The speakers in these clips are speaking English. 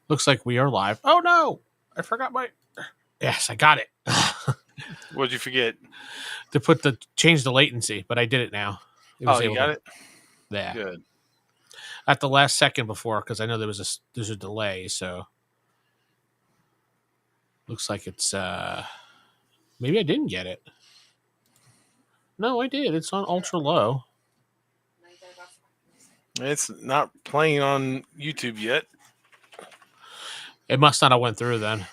Looks like we are live. Oh no! I forgot my. Yes, I got it. What'd you forget? To change the latency, but I did it now. It was Oh, you able got to. it? Yeah. Good. At the last second before, because I know there's a delay, so looks like it's maybe I didn't get it. No, I did. It's on ultra low. It's not playing on YouTube yet. It must not have went through then.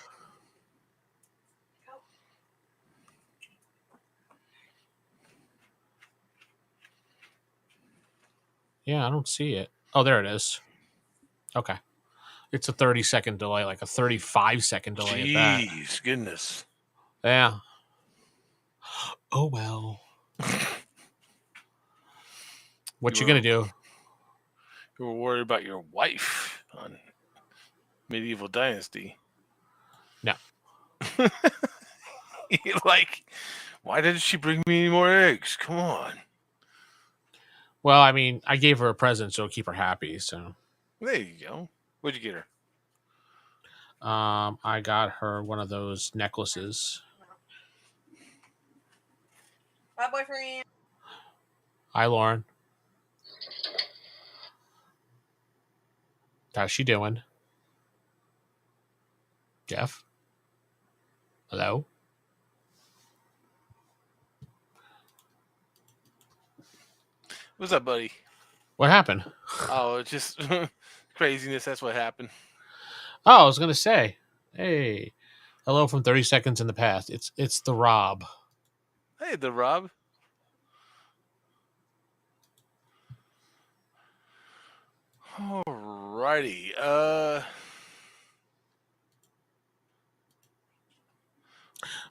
Yeah, I don't see it. Oh, there it is. Okay. It's a 30-second delay, like a 35-second delay at that. Jeez, goodness. Yeah. Oh well. What you gonna do? You were worried about your wife on Medieval Dynasty. No. You're like, why didn't she bring me any more eggs? Come on. Well, I mean, I gave her a present, so it'll keep her happy. So, There you go. What'd you get her? I got her one of those necklaces. Bye, boyfriend. Hi, Lauren. How's she doing? Geoff? Hello? What's up, buddy? What happened? Oh, it's just craziness. That's what happened. Oh, I was gonna say, hey, hello from 30 seconds in the past. It's the Rob. Hey, the Rob. Alrighty. All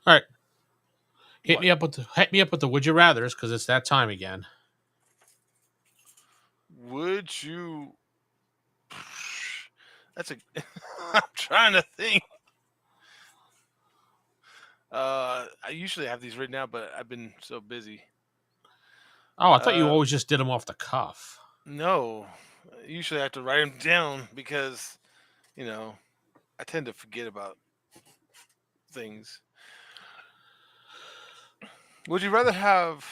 right. Hit me up with the would you rather's because it's that time again. Would you? That's a. I'm trying to think. I usually have these written out, but I've been so busy. Oh, I thought you always just did them off the cuff. No, usually I have to write them down because, I tend to forget about things. Would you rather have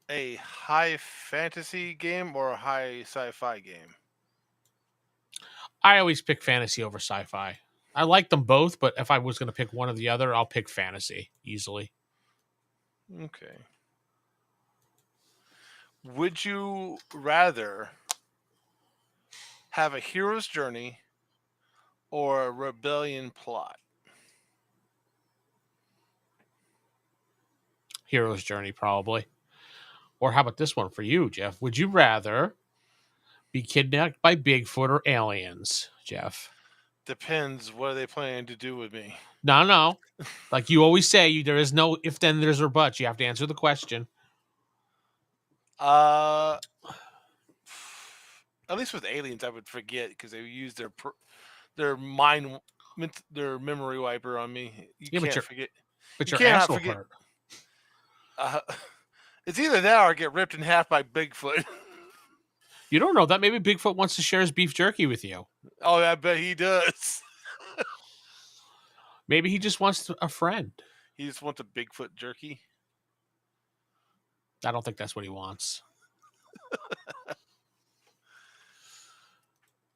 a high fantasy game or a high sci-fi game? I always pick fantasy over sci-fi. I like them both, but if I was going to pick one or the other, I'll pick fantasy easily. Okay. Would you rather have a hero's journey or a rebellion plot? Hero's Journey, probably. Or how about this one for you, Geoff? Would you rather be kidnapped by Bigfoot or aliens, Geoff? Depends. What are they planning to do with me? No. Like you always say, there is no if, then, there's, or buts. You have to answer the question. At least with aliens, I would forget because they use their mind, their memory wiper on me. You can't forget. But you your cannot asshole forget. hurt. It's either that or get ripped in half by Bigfoot. You don't know that. Maybe Bigfoot wants to share his beef jerky with you. Oh, I bet he does. Maybe he just wants a friend. He just wants a Bigfoot jerky. I don't think that's what he wants.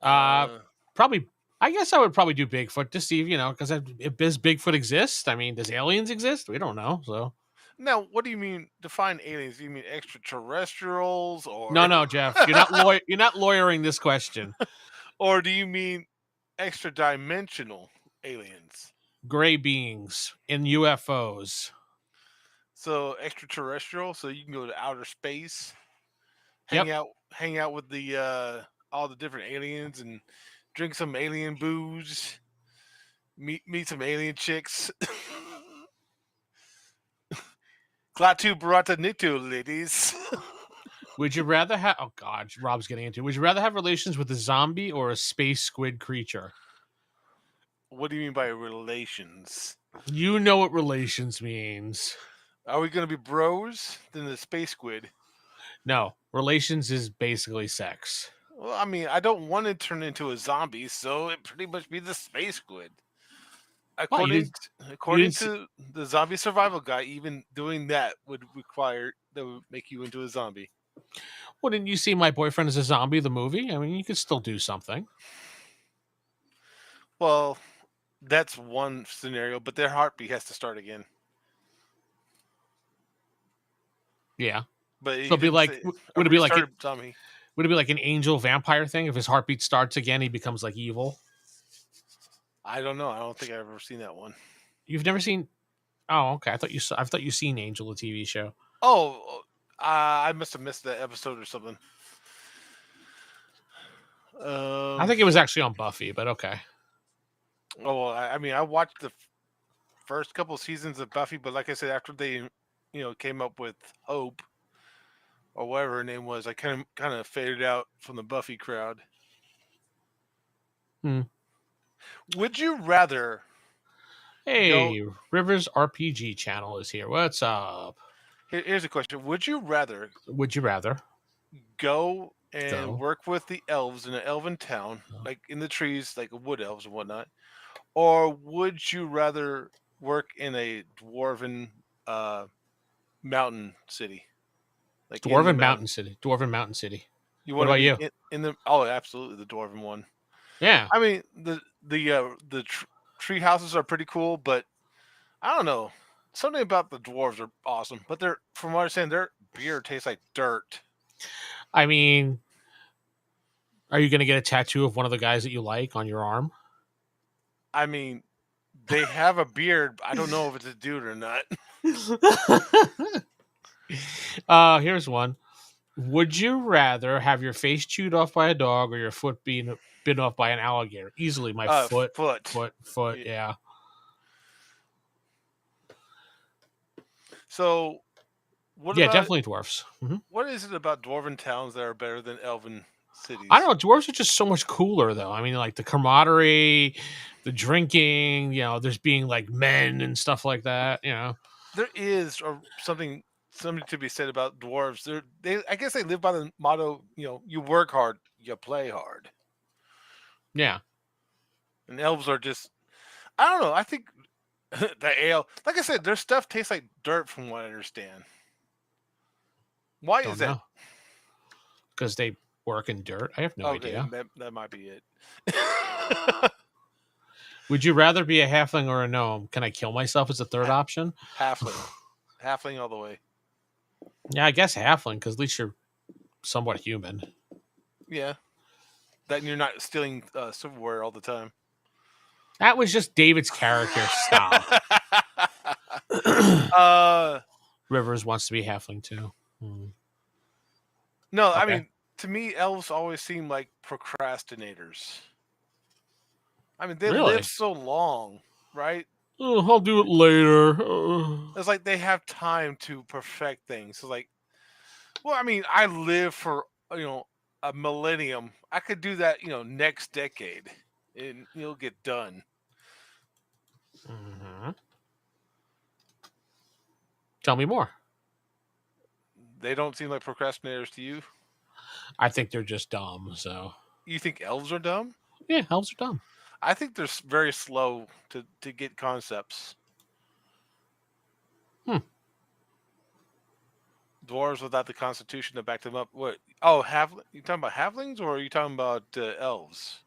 Probably. I guess I would probably do Bigfoot to see, because if does Bigfoot exist? I mean, does aliens exist? We don't know. So now, what do you mean? Define aliens? Do you mean extraterrestrials or no, Geoff? You're not lawyering this question. Or do you mean extra dimensional aliens? Gray beings in UFOs. So extraterrestrial, so you can go to outer space, Yep. hang out with the all the different aliens and drink some alien booze, meet some alien chicks. Klaatu Barata Nitu, ladies. Would you rather have? Oh God, Rob's getting into. Would you rather have relations with a zombie or a space squid creature? What do you mean by relations? You know what relations means. Are we going to be bros? Then the space squid. No, relations is basically sex. Well, I mean, I don't want to turn into a zombie, so it pretty much be the space squid. Well, you According didn't see, to the zombie survival guy, even doing that would make you into a zombie. well, didn't you see My Boyfriend is a Zombie, the movie? I mean, you could still do something. Well, that's one scenario, but their heartbeat has to start again. Yeah. But So he it'd be didn't like, say a would it be like restarted zombie. would it be like an angel vampire thing? If his heartbeat starts again, he becomes like evil. I don't know. I don't think I've ever seen that one. You've never seen? Oh, okay. I thought you seen Angel, the TV show. Oh, I must have missed that episode or something. I think it was actually on Buffy, but okay. Oh, well, I mean, I watched the first couple seasons of Buffy, but like I said, after they, came up with Hope or whatever her name was, I kind of faded out from the Buffy crowd. Hmm. Would you rather Hey, go? Rivers RPG channel is here. What's up? Here's a question: would you rather Would you rather go and go? work with the elves in an elven town, Oh. like in the trees, like wood elves and whatnot, or would you rather work in a dwarven mountain city, like in the Dwarven Mountain mountain? City. Dwarven Mountain City. You What want to about be you? in the? Oh, absolutely, the dwarven one. Yeah. I mean, the tree houses are pretty cool, but I don't know. Something about the dwarves are awesome, but they're from what I'm saying, their beer tastes like dirt. I mean, are you going to get a tattoo of one of the guys that you like on your arm? I mean, they have a beard. I don't know if it's a dude or not. Here's one. Would you rather have your face chewed off by a dog or your foot being bitten off by an alligator? Easily, my foot, Foot. foot. Yeah. Yeah. So, what Yeah, about definitely dwarfs. what is it about dwarven towns that are better than elven cities? I don't know. Dwarves are just so much cooler, though. I mean, like the camaraderie, the drinking. There's being like men and stuff like that. There is something to be said about dwarves. I guess they live by the motto, you work hard, you play hard. Yeah. And elves are just, I don't know. I think the ale, like I said, their stuff tastes like dirt, from what I understand. Why is Don't that? know because they work in dirt. I have no Okay, idea. that might be it. Would you rather be a halfling or a gnome? Can I kill myself as a third option? Halfling all the way. Yeah, I guess halfling because at least you're somewhat human. Yeah, that you're not stealing silverware all the time. That was just David's character. Stop. Rivers wants to be halfling too. No, I Okay. mean, to me, elves always seem like procrastinators. I mean, they Really? live so long, right? Oh, I'll do it later. It's like they have time to perfect things. So like, well, I mean, I live for a millennium. I could do that, next decade, and it'll get done. Mhm. Tell me more. They don't seem like procrastinators to you. I think they're just dumb. So You think elves are dumb? yeah, elves are dumb. I think they're very slow to get concepts. Hmm. Dwarves without the constitution to back them up. What? Oh, you talking about halflings, or are you talking about elves?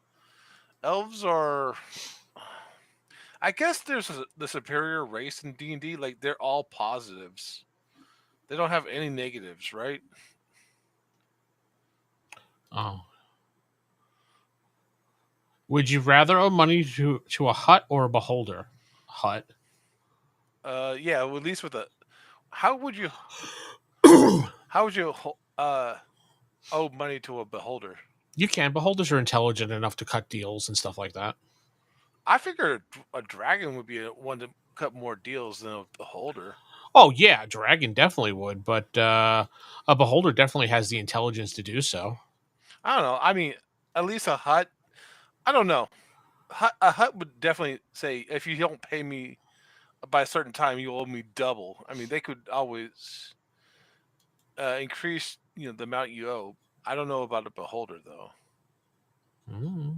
Elves are. I guess there's the superior race in D&D. Like they're all positives. They don't have any negatives, right? Oh. Would you rather owe money to a hut or a beholder? Hut. Yeah. Well, at least with a. How would you? How would you owe money to a beholder? You can. Beholders are intelligent enough to cut deals and stuff like that. I figure a dragon would be one to cut more deals than a beholder. Oh yeah, a dragon definitely would, but a beholder definitely has the intelligence to do so. I don't know. I mean, at least a hut. I don't know. A hut would definitely say, if you don't pay me by a certain time, you owe me double. I mean, they could always increase the amount you owe. I don't know about a beholder though. Mm.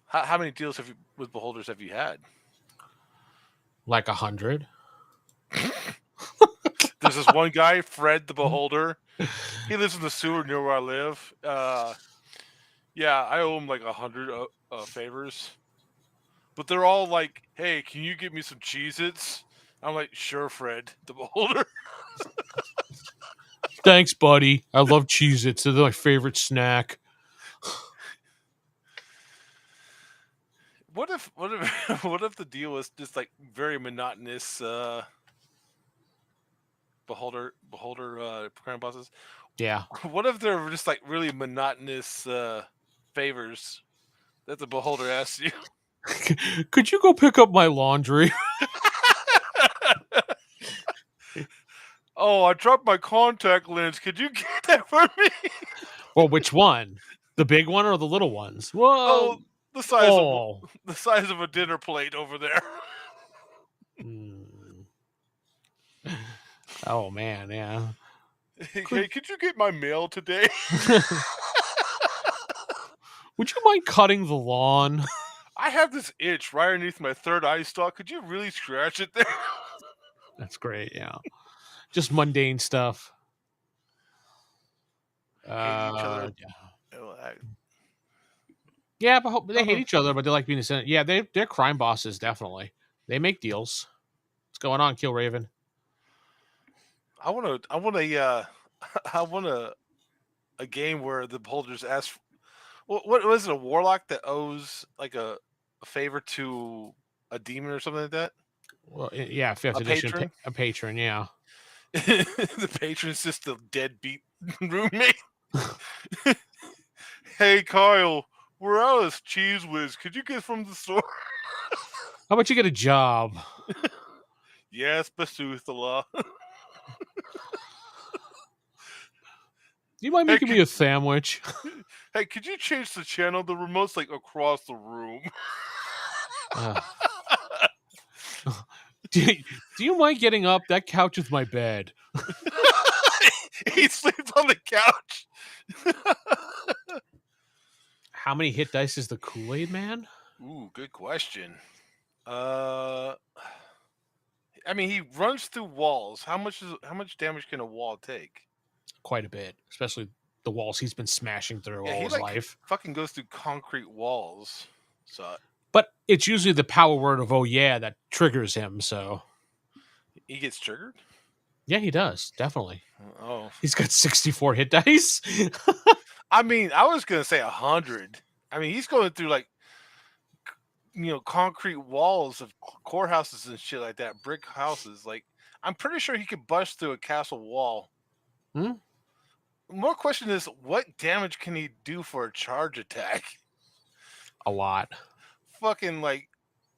How many deals with beholders have you had? Like 100. There's this one guy, Fred the Beholder. He lives in the sewer near where I live. Yeah, I owe him like 100 favors. But they're all like, hey, can you get me some Cheez-Its? I'm like, sure, Fred the Beholder. Thanks, buddy. I love Cheez-Its. They're my favorite snack. What if what if the deal was just like very monotonous beholder program bosses? Yeah. What if they're just like really monotonous favors that the beholder asks you? Could you go pick up my laundry? Oh, I dropped my contact lens. Could you get that for me? Well, which one? The big one or the little ones? Oh, Whoa. the size Oh. of a dinner plate over there. Mm. Oh, man, yeah. Hey, could you get my mail today? Would you mind cutting the lawn? I have this itch right underneath my third eye stalk. Could you really scratch it there? That's great, yeah. Just mundane stuff. Hate each other. Yeah, but they hate each other, but they like being in the Senate. Yeah, they're crime bosses, definitely. They make deals. What's going on, Kill Raven? I want a game where the beholders ask. What was it? A warlock that owes like a favor to a demon or something like that? Well, yeah, 5th edition. Patron? A patron, yeah. The patron's just a deadbeat roommate. Hey, Kyle, we're out of Cheese Whiz. Could you get from the store? How about you get a job? Yes, Basuthala. Do you mind making me a sandwich? Hey, could you change the channel? The remote's like across the room. Do you mind getting up? That couch is my bed. He sleeps on the couch. How many hit dice is the Kool-Aid Man? Ooh, good question. I mean, he runs through walls. How much damage can a wall take? Quite a bit, especially the walls he's been smashing through all his life. Fucking goes through concrete walls. So, but it's usually the power word of "oh yeah" that triggers him. So he gets triggered. Yeah, he does definitely. Oh, he's got 64 hit dice. I mean, I was gonna say 100. I mean, he's going through like concrete walls of courthouses and shit like that, brick houses. Like, I'm pretty sure he could bust through a castle wall. More question is, what damage can he do for a charge attack? A lot. Fucking like,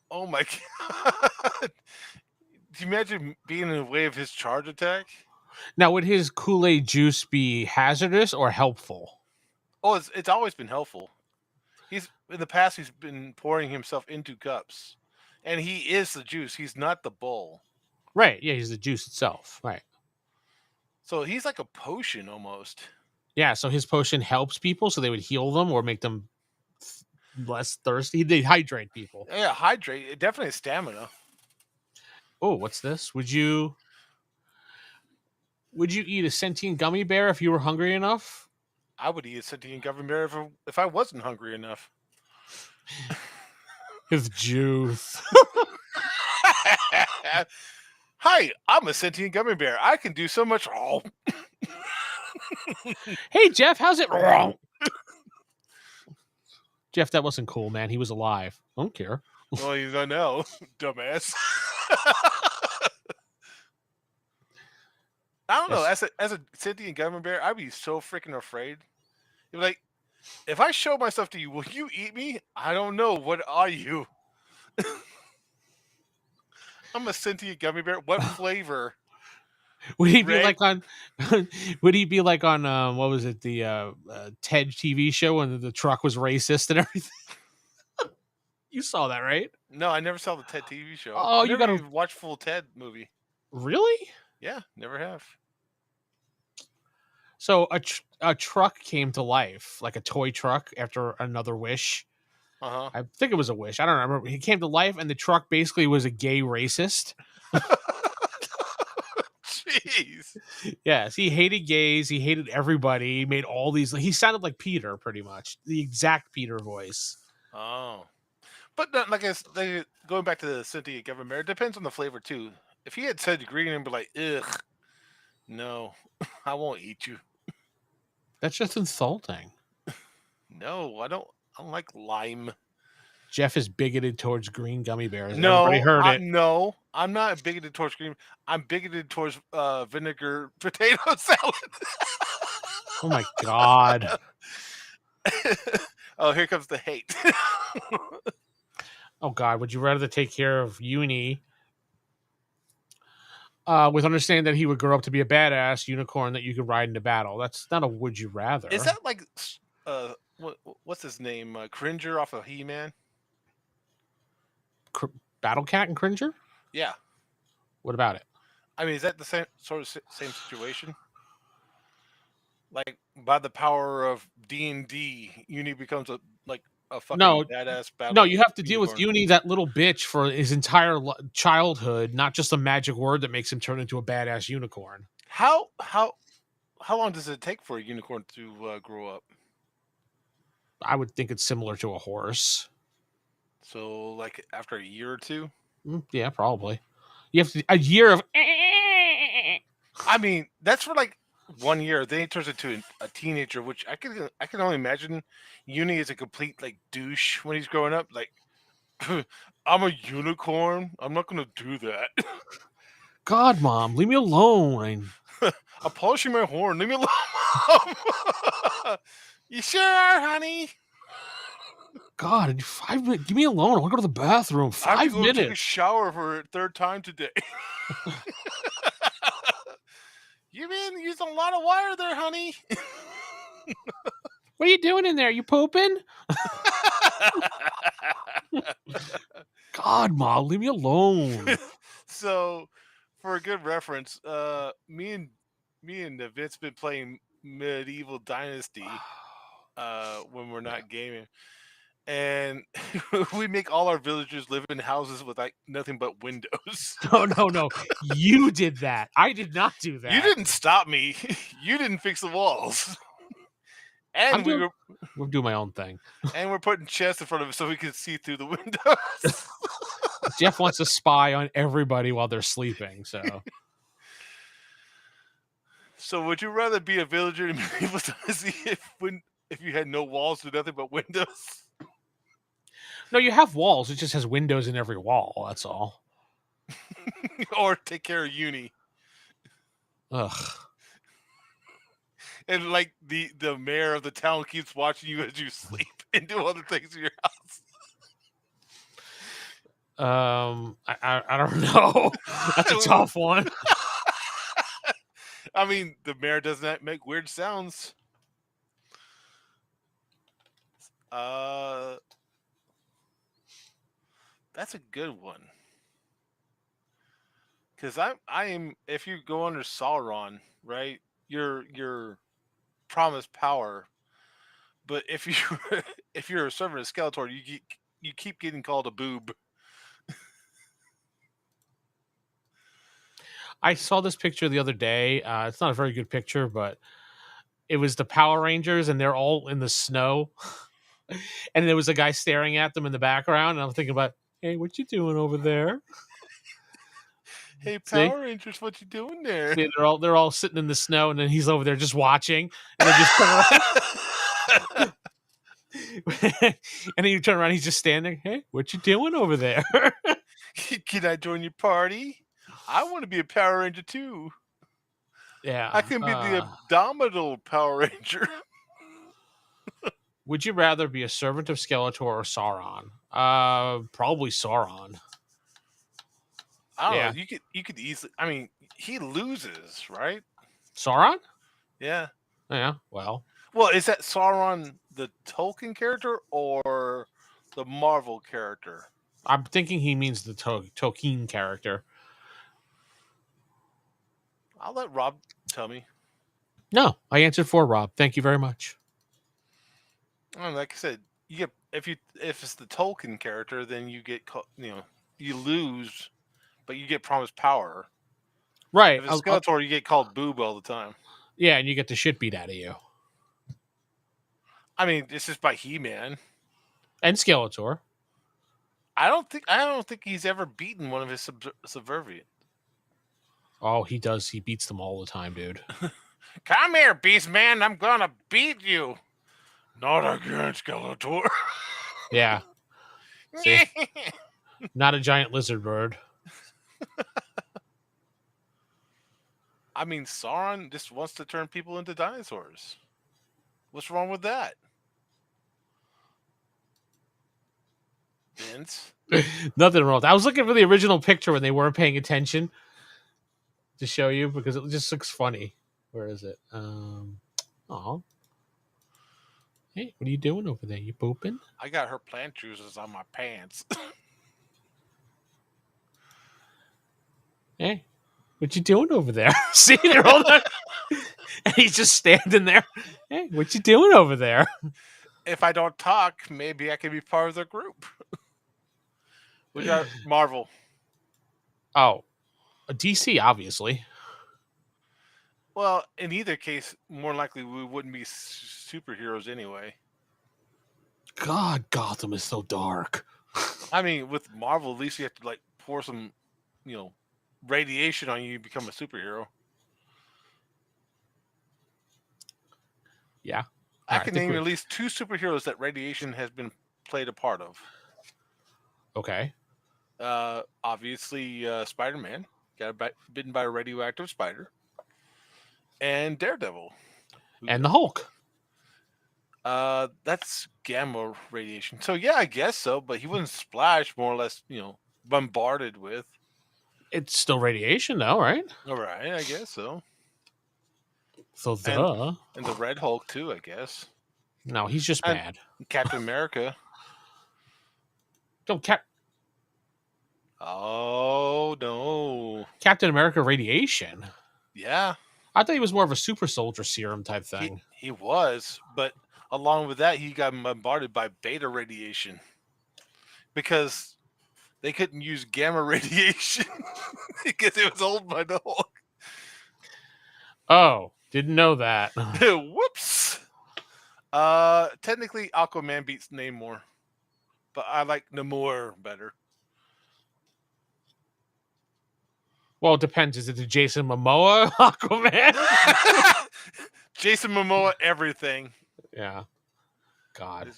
oh my god! Do you imagine being in the way of his charge attack? Now, would his Kool-Aid juice be hazardous or helpful? Oh, it's always been helpful. He's in the past he's been pouring himself into cups, and he is the juice. He's not the bowl. Right. Yeah, he's the juice itself. Right. So he's like a potion almost. Yeah. So his potion helps people, so they would heal them or make them less thirsty. They hydrate people. Yeah, hydrate. It definitely has stamina. Oh, what's this? Would you eat a sentient gummy bear if you were hungry enough? I would eat a sentient gummy bear if I wasn't hungry enough. His juice. Hi, I'm a sentient gummy bear. I can do so much. Oh. Hey, Geoff, how's it? Geoff, that wasn't cool, man. He was alive. I don't care. Well, you don't know, dumbass. I don't know. As a sentient gummy bear, I'd be so freaking afraid. You're like, if I show myself to you, will you eat me? I don't know. What are you? I'm a sentient gummy bear. What flavor? Would he be like on? Would he be like on? What was it? The TED TV show when the truck was racist and everything. You saw that, right? No, I never saw the TED TV show. Oh, you gotta watch full TED movie. Really? Yeah, never have. So a truck came to life, like a toy truck, after another wish. Uh I think it was a wish. I don't remember. He came to life, and the truck basically was a gay racist. huh. Jeez. Yes, he hated gays. He hated everybody. He made all these. He sounded like Peter, pretty much the exact Peter voice. Oh. But not, like going back to the Cynthia Government, it depends on the flavor too. If he had said green and be like, ugh, no, I won't eat you. That's just insulting. No, I don't. I don't like lime. Jeff is bigoted towards green gummy bears. Everybody No, heard it. no, I'm not bigoted towards green. I'm bigoted towards vinegar potato salad. Oh my god. Oh, here comes the hate. Oh god. Would you rather take care of Uni with understanding that he would grow up to be a badass unicorn that you could ride into battle? That's not a would you rather. Is that like what's his name? Cringer off of He-Man? Battle Cat and Cringer? Yeah. What about it? I mean, is that the same same situation? Like by the power of D&D, Uni becomes a fucking badass battle. No, you have to deal unicorn. with Uni, that little bitch, for his entire childhood, not just a magic word that makes him turn into a badass unicorn. How long does it take for a unicorn to grow up? I would think it's similar to a horse. So, like after a year or two? Yeah, probably. You have a year of. I mean, that's for like 1 year. Then he turns into a teenager, which I can only imagine. Uni is a complete like douche when he's growing up. Like, I'm a unicorn. I'm not gonna do that. God, Mom, leave me alone. I'm polishing my horn. Leave me alone. You sure are, honey. God, in 5 minutes, give me alone. I want to go to the bathroom. I have to 5 go minutes. take a shower for a third time today. You been using a lot of wire there, honey. What are you doing in there? You pooping? God, Mom, leave me alone. So, for a good reference, me and Vince been playing Medieval Dynasty when we're not gaming, and we make all our villagers live in houses with like nothing but windows. No. You did that. I did not do that. You didn't stop me. You didn't fix the walls. And we're doing my own thing. And we're putting chests in front of us so we can see through the windows. Jeff wants to spy on everybody while they're sleeping. So would you rather be a villager and be able to see if you had no walls and nothing but windows? No, you have walls. It just has windows in every wall. That's all. Or take care of Uni. Ugh. And like the mayor of the town keeps watching you as you sleep and do other things in your house. I don't know. That's a tough one. I mean, the mayor doesn't make weird sounds. That's a good one. Because I am. If you go under Sauron, right, you're promised power. But if you're a servant of Skeletor, you keep getting called a boob. I saw this picture the other day. It's not a very good picture, but it was the Power Rangers, and they're all in the snow. And there was a guy staring at them in the background, and I'm thinking about, hey, what you doing over there? Hey, Power Rangers, what you doing there? See, they're all sitting in the snow, and then he's over there just watching, and then just turn around. And then you turn around, he's just standing. Hey, what you doing over there? Can I join your party? I want to be a Power Ranger too. Yeah, I can be the Abdominal Power Ranger. Would you rather be a servant of Skeletor or Sauron? Probably Sauron. I don't know. You could easily. I mean, he loses, right? Sauron? Yeah. Yeah. Well, is that Sauron the Tolkien character or the Marvel character? I'm thinking he means the Tolkien character. I'll let Rob tell me. No, I answered for Rob. Thank you very much. Like I said, you get if it's the Tolkien character, then you get you lose, but you get promised power. Right. If it's Skeletor, you get called Boob all the time. Yeah, and you get the shit beat out of you. I mean, this is by He-Man and Skeletor. I don't think he's ever beaten one of his subservient. Oh, he does. He beats them all the time, dude. Come here, Beast Man. I'm gonna beat you. Not again, Skeletor. Yeah. See? Not a giant lizard bird. I mean, Sauron just wants to turn people into dinosaurs. What's wrong with that? Vince? Nothing wrong with that. I was looking for the original picture when they weren't paying attention to show you because it just looks funny. Where is it? Oh. Hey, what are you doing over there? You pooping? I got her plant juices on my pants. Hey, what you doing over there? See, they're all there. And he's just standing there. Hey, what you doing over there? If I don't talk, maybe I can be part of the group. We got Marvel. Oh, DC, obviously. Well, in either case, more likely we wouldn't be superheroes anyway. God, Gotham is so dark. I mean, with Marvel, at least you have to like pour some, radiation on you to become a superhero. Yeah. I can name at least 2 superheroes that radiation has been played a part of. Okay. Obviously, Spider-Man got bitten by a radioactive spider, and Daredevil, and the Hulk. That's gamma radiation. So yeah, I guess so. But he wasn't splashed, more or less, bombarded with. It's still radiation, though, right? All right, I guess so. So and the Red Hulk too, I guess. No, he's just bad. Captain America. Don't Oh no, Captain America radiation. Yeah, I thought he was more of a super soldier serum type thing. He was, but along with that, he got bombarded by beta radiation because they couldn't use gamma radiation because it was owned by the Hulk. Oh, didn't know that. Whoops. Technically, Aquaman beats Namor, but I like Namor better. Well, it depends. Is it the Jason Momoa Aquaman? Jason Momoa, everything. Yeah. God.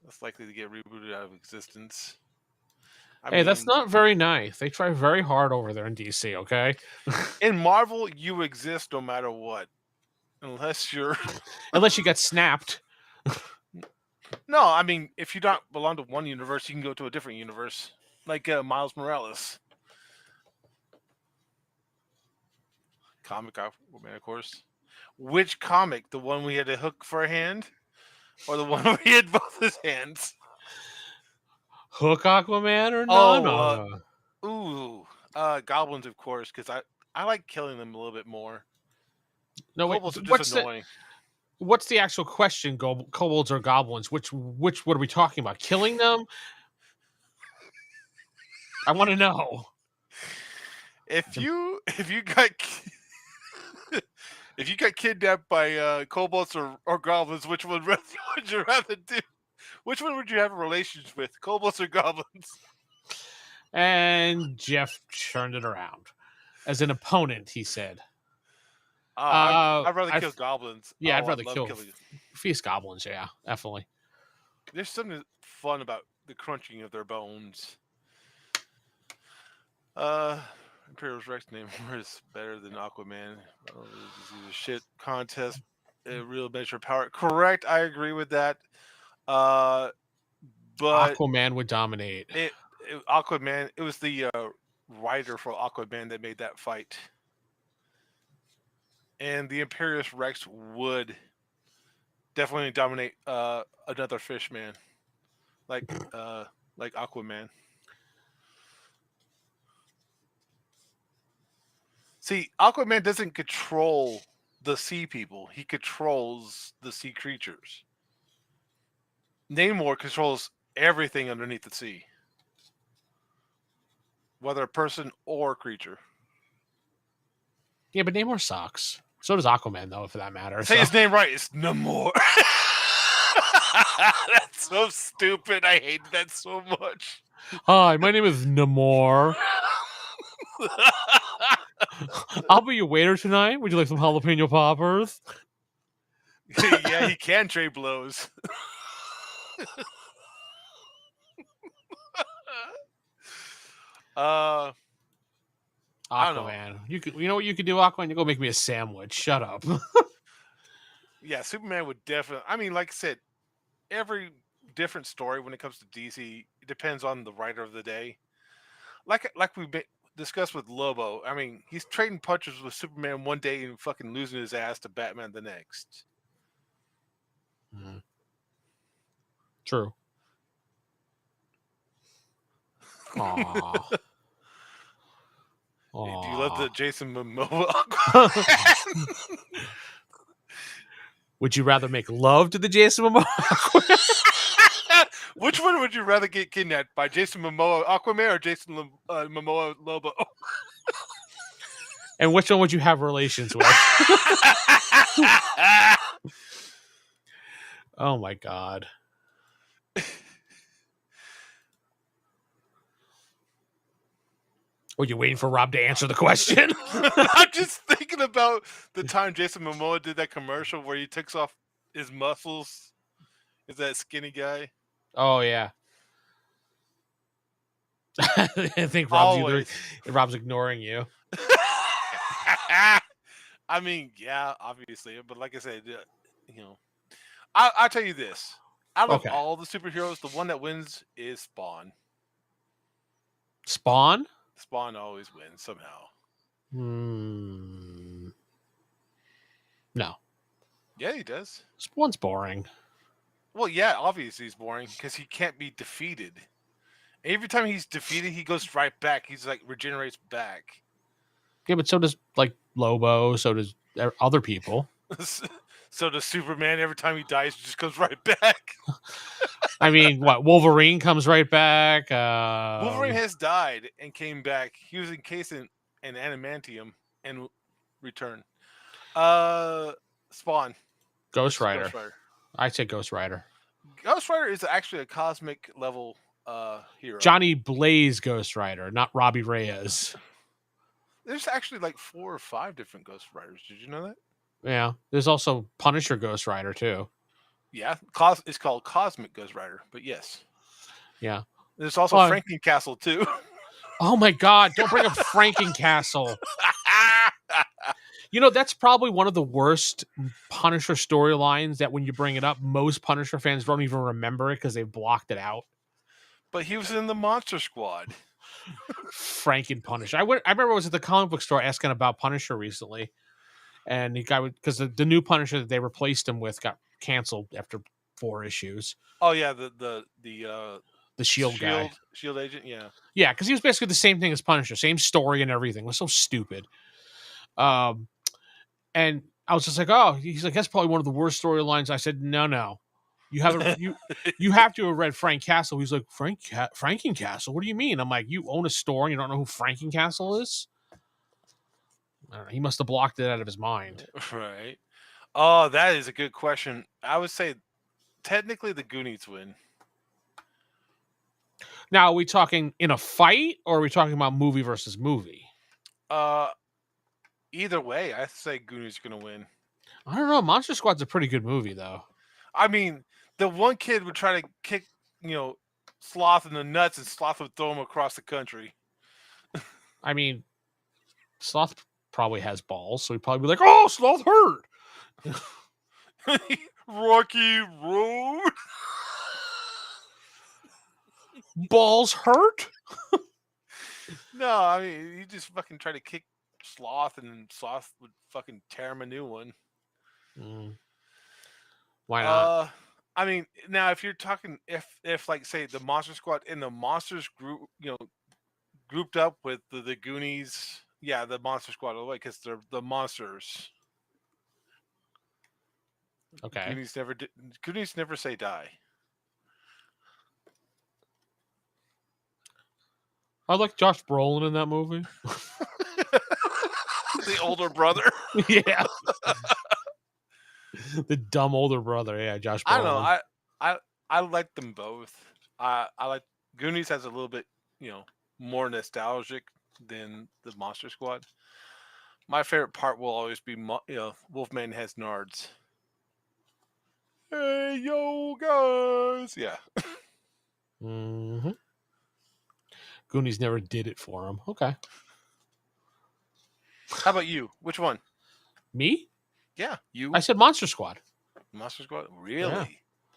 That's likely to get rebooted out of existence. That's not very nice. They try very hard over there in DC, okay? In Marvel, you exist no matter what. Unless you get snapped. No, I mean, if you don't belong to one universe, you can go to a different universe. Like Miles Morales. Comic Aquaman, of course. Which comic? The one we had to hook for a hand? Or the one where he had both his hands? Hook Aquaman or no? Goblins, of course, because I like killing them a little bit more. No, Kobolds are just annoying. What's the actual question? Kobolds or goblins? Which? What are we talking about? Killing them? I want to know. If you got if you got kidnapped by kobolds or goblins, which one would you rather do? Which one would you have a relationship with, kobolds or goblins? And Geoff turned it around. As an opponent, he said. I'd rather kill goblins. Yeah, I'd rather kill feast goblins. Yeah, definitely. There's something fun about the crunching of their bones. Imperial's Rex Namor is better than Aquaman. This is a shit contest. Real measure of power. Correct, I agree with that. But Aquaman would dominate. Aquaman. It was the writer for Aquaman that made that fight. And the Imperious Rex would definitely dominate another fish man, like Aquaman. See, Aquaman doesn't control the sea people. He controls the sea creatures. Namor controls everything underneath the sea, whether a person or creature. Yeah, but Namor sucks. So does Aquaman, though, for that matter. Say So. his name right. It's Namor. That's so stupid. I hate that so much. Hi, my name is Namor. I'll be your waiter tonight. Would you like some jalapeno poppers? Yeah, he can trade blows. I don't know. Aquaman. You know what you could do, Aquaman? You go make me a sandwich. Shut up. Yeah, Superman would definitely. I mean, like I said, every different story when it comes to DC, it depends on the writer of the day. Like we discussed with Lobo. I mean, he's trading punches with Superman one day and fucking losing his ass to Batman the next. True. Aww. Do you love the Jason Momoa? Would you rather make love to the Jason Momoa? Which one would you rather get kidnapped by, Jason Momoa Aquaman or Jason Momoa Lobo? And which one would you have relations with? Oh my god. Were you waiting for Rob to answer the question? I'm just thinking about the time Jason Momoa did that commercial where he takes off his muscles. Is that skinny guy? Oh yeah. I think Rob's ignoring you. I mean, yeah, obviously, but like I said, I'll tell you this: out of all the superheroes, the one that wins is Spawn. Spawn? Spawn always wins somehow. No. Yeah, he does. Spawn's boring. Well, yeah, obviously he's boring because he can't be defeated. Every time he's defeated, he goes right back. He's like regenerates back. Yeah, but so does like Lobo. So does other people. So does Superman. Every time he dies, he just goes right back. I mean, what? Wolverine comes right back. Wolverine has died and came back. He was encased in adamantium and returned. Spawn. Ghost Rider. I'd say Ghost Rider. Ghost Rider is actually a cosmic level hero. Johnny Blaze Ghost Rider, not Robbie Reyes. There's actually like 4 or 5 different Ghost Riders. Did you know that? Yeah. There's also Punisher Ghost Rider too. Yeah. It's called Cosmic Ghost Rider, but yes. Yeah. There's also Frankencastle too. Oh my god, don't bring up Frankencastle. You know, that's probably one of the worst Punisher storylines that when you bring it up, most Punisher fans don't even remember it because they've blocked it out. But he was in the Monster Squad. Franken Punisher. I remember I was at the comic book store asking about Punisher recently. And the guy would, because the new Punisher that they replaced him with got canceled after 4 issues. Oh yeah, the Shield guy. Shield agent, yeah. Yeah, because he was basically the same thing as Punisher, same story and everything. It was so stupid. And I was just like, oh, he's like, that's probably one of the worst storylines. I said, no. You haven't you have to have read Frank Castle. He's like, Frankencastle? What do you mean? I'm like, you own a store and you don't know who Frankencastle is? I don't know, he must have blocked it out of his mind. Right. Oh, that is a good question. I would say technically the Goonies win. Now, are we talking in a fight or are we talking about movie versus movie? Either way, I say Goonies are going to win. I don't know. Monster Squad's a pretty good movie, though. I mean, the one kid would try to kick, Sloth in the nuts, and Sloth would throw him across the country. I mean, Sloth probably has balls, so he'd probably be like, oh, Sloth hurt. Rocky Road. Balls hurt? No, I mean, you just fucking try to kick Sloth, and Sloth would fucking tear him a new one. Why not? I mean, now if you're talking, if like say the Monster Squad and the Monsters group, grouped up with the Goonies, yeah, the Monster Squad all the way because they're the monsters. Okay. Goonies never say die. I like Josh Brolin in that movie. The older brother. Yeah. The dumb older brother. Yeah, Josh Brolin. I don't know. I like them both. I like Goonies has a little bit, more nostalgic than the Monster Squad. My favorite part will always be, Wolfman has nards. Hey, yo, guys. Yeah. Mm-hmm. Goonies never did it for him. Okay. How about you? Which one? Me? Yeah, you. I said Monster Squad. Monster Squad? Really? Yeah.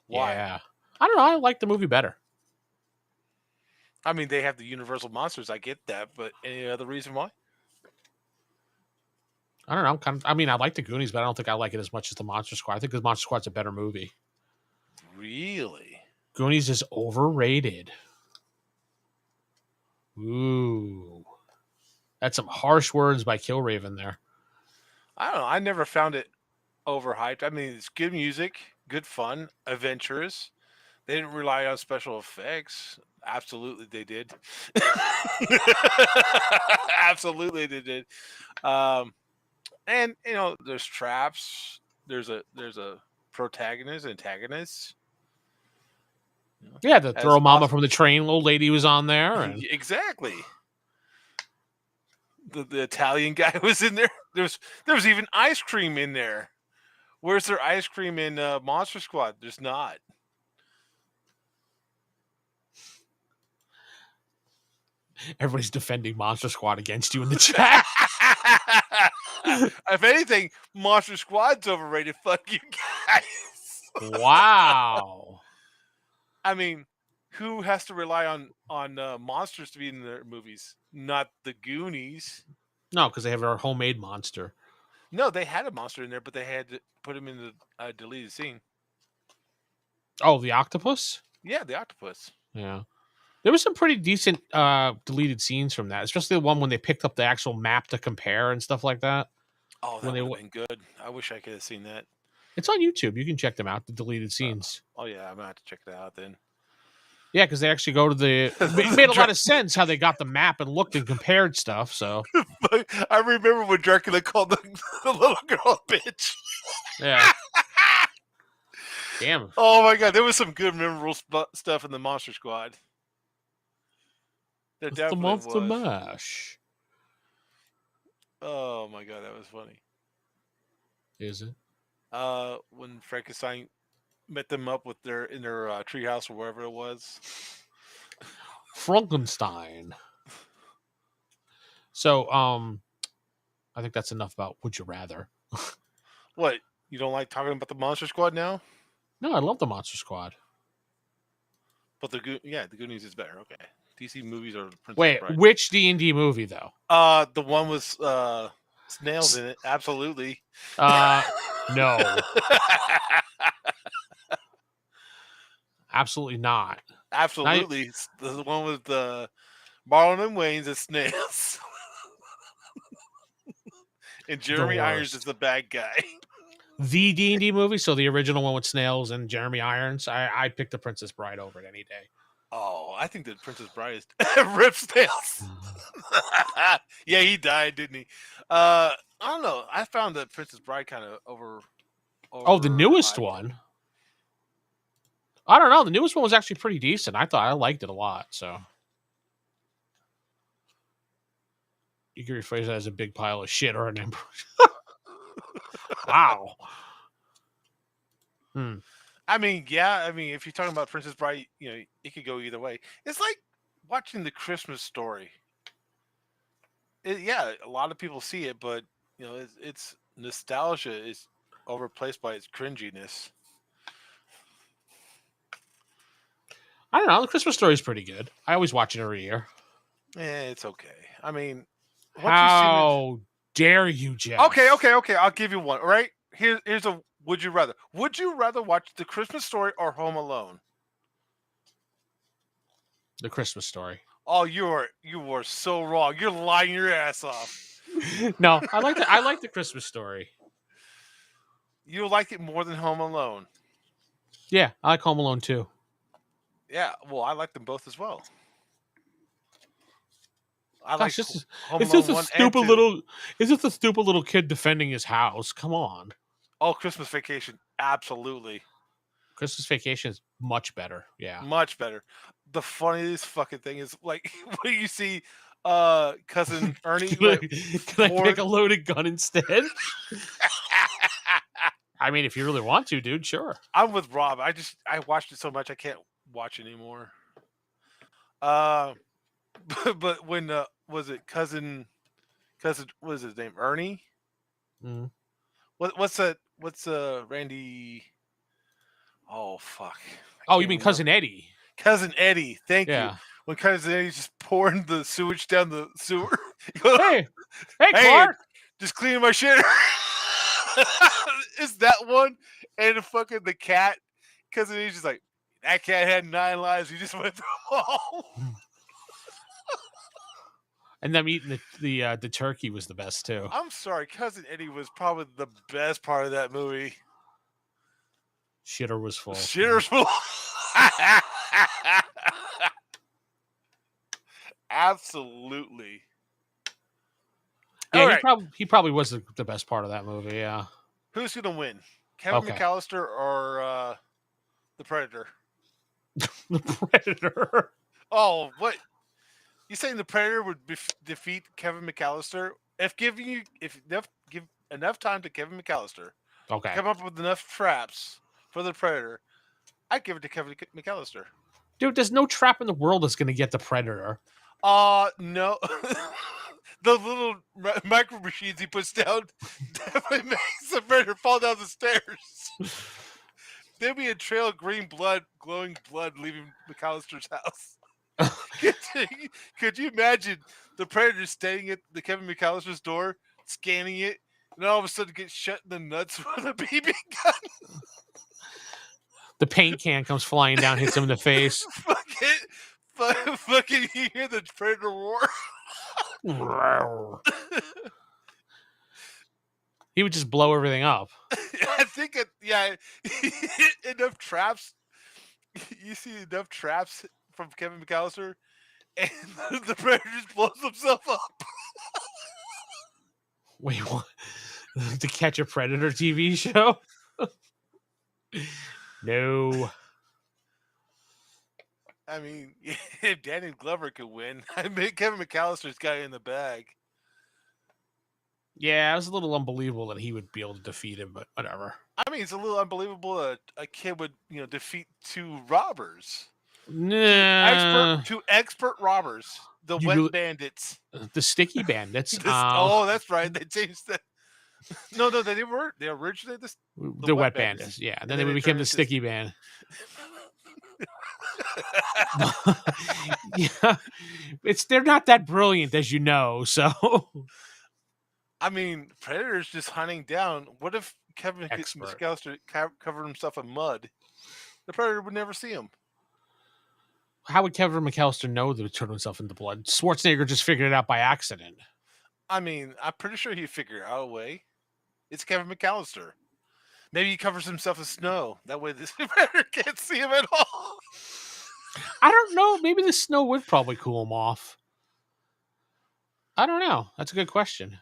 Why? Yeah. I don't know. I like the movie better. I mean, they have the Universal monsters. I get that, but any other reason why? I don't know. I like the Goonies, but I don't think I like it as much as the Monster Squad. I think the Monster Squad's a better movie. Really? Goonies is overrated. Ooh. That's some harsh words by Killraven there. I don't know. I never found it overhyped. I mean, it's good music, good fun, adventurous. They didn't rely on special effects. Absolutely, they did. Absolutely, they did. And there's traps. There's a protagonist, antagonist. Yeah, the As throw mama awesome- from the train old lady was on there. And Exactly. The Italian guy was in there. There was even ice cream in there. Where's there ice cream in Monster Squad? There's not. everybody's defending Monster Squad against you in the chat. If anything, Monster Squad's overrated. Fuck you guys. Wow. I mean, who has to rely on monsters to be in their movies? Not the Goonies. No, because they have our homemade monster. No, they had a monster in there, but they had to put him in the deleted scene. Oh, the octopus? Yeah, the octopus. Yeah. There was some pretty decent deleted scenes from that, especially the one when they picked up the actual map to compare and stuff like that. Oh, that When they would have been good. I wish I could have seen that. It's on YouTube. You can check them out, the deleted scenes. Oh yeah, I'm gonna have to check that out then. Yeah, because they actually go to the. It made a lot of sense how they got the map and looked and compared stuff. So I remember when Dracula called the little girl a bitch. yeah. Damn. Oh my god, there was some good memorable stuff in the Monster Squad. There It's the definitely Monster was. Mash. Oh my god, that was funny. Is it? When Frankenstein met them up with in their treehouse or wherever it was. Frankenstein. So, I think that's enough about Would You Rather. What? You don't like talking about the Monster Squad now? No, I love the Monster Squad. But the Goonies is better. Okay. DC movies are Princess Wait, Bride. which D&D movie though? The one with snails in it. Absolutely. No, absolutely not. Absolutely. It's the one with Marlon and Wayne's and snails. And Jeremy Irons is the bad guy. The D&D movie, so the original one with Snails and Jeremy Irons. I picked the Princess Bride over it any day. Oh, I think that Princess Bride is Rip Snails. Yeah, he died, didn't he? I don't know. I found that Princess Bride kind of over. Oh, the newest one. I don't know. The newest one was actually pretty decent. I liked it a lot. So you can rephrase that as a big pile of shit or an emperor. Wow. I mean, yeah. I mean, if you're talking about Princess Bride, it could go either way. It's like watching The Christmas Story. Yeah, a lot of people see it, but it's nostalgia is overplaced by its cringiness. I don't know. The Christmas Story is pretty good. I always watch it every year. It's okay. I mean, how dare you, Geoff? Okay. I'll give you one. All right. Here's a would you rather. Would you rather watch The Christmas Story or Home Alone? The Christmas Story. Oh, you are so wrong. You're lying your ass off. No, I like the Christmas Story. You'll like it more than Home Alone. Yeah, I like Home Alone too. Yeah, well, I like them both as well. I Gosh, like this Home it's Alone just a 1 and stupid 2. little. It's just a stupid little kid defending his house. Come on, Oh, Christmas Vacation, absolutely. Christmas Vacation is much better. Yeah, Much better. The funniest fucking thing is like when you see cousin Ernie can like I pour pick a loaded gun instead? I mean, if you really want to, dude, sure. I'm with Rob. I watched it so much I can't watch anymore. But when was it cousin what is his name? Ernie? Mm. What's Randy? Oh fuck. I Oh, you can't mean remember. Cousin Eddie? Cousin Eddie, thank you. Yeah. When Cousin Eddie's just pouring the sewage down the sewer. Hey, hey, Hey, Clark. just cleaning my shit. Is that one? And the cat. Cousin Eddie's just like, that cat had 9 lives. He just went through them all. And them eating the turkey was the best too. I'm sorry, Cousin Eddie was probably the best part of that movie. Shitter was full. Shitter's full. Absolutely. Yeah, All right. he probably was the best part of that movie. Yeah. Who's gonna win? Kevin Okay. McAllister or the Predator? The Predator. Oh, what? You saying the Predator would defeat Kevin McAllister if give enough time to Kevin McAllister Okay. come up with enough traps for the Predator? I'd give it to Kevin McAllister. Dude, there's no trap in the world that's gonna get the Predator. No. The little micro machines he puts down definitely makes the Predator fall down the stairs. There'd be a trail of glowing blood leaving McAllister's house. Could you imagine the Predator standing at the Kevin McAllister's door, scanning it, and all of a sudden get shut in the nuts with a BB gun? The paint can comes flying down, hits him in the face. Fucking, you hear the Predator roar. He would just blow everything up. I think enough traps. You see enough traps from Kevin McAllister, and the Predator just blows himself up. Wait, what? To Catch a Predator TV show? No. I mean, if Danny Glover could win, I mean, Kevin McAllister's got it in the bag. Yeah, it was a little unbelievable that he would be able to defeat him, but whatever. I mean, it's a little unbelievable that a kid would, defeat 2 robbers. Nah. Two expert robbers. The wet bandits. The sticky bandits. Oh, that's right. They changed that. No, they were. They originally the wet bandits. Yeah, then they became the sticky band. Yeah, they're not that brilliant, as you know. So, I mean, Predator's just hunting down. What if Kevin McAllister covered himself in mud? The Predator would never see him. How would Kevin McAllister know to turn himself into blood? Schwarzenegger just figured it out by accident. I mean, I'm pretty sure he'd figure out a way. It's Kevin McAllister. Maybe he covers himself in snow. That way this Predator can't see him at all. I don't know. Maybe the snow would probably cool him off. I don't know. That's a good question.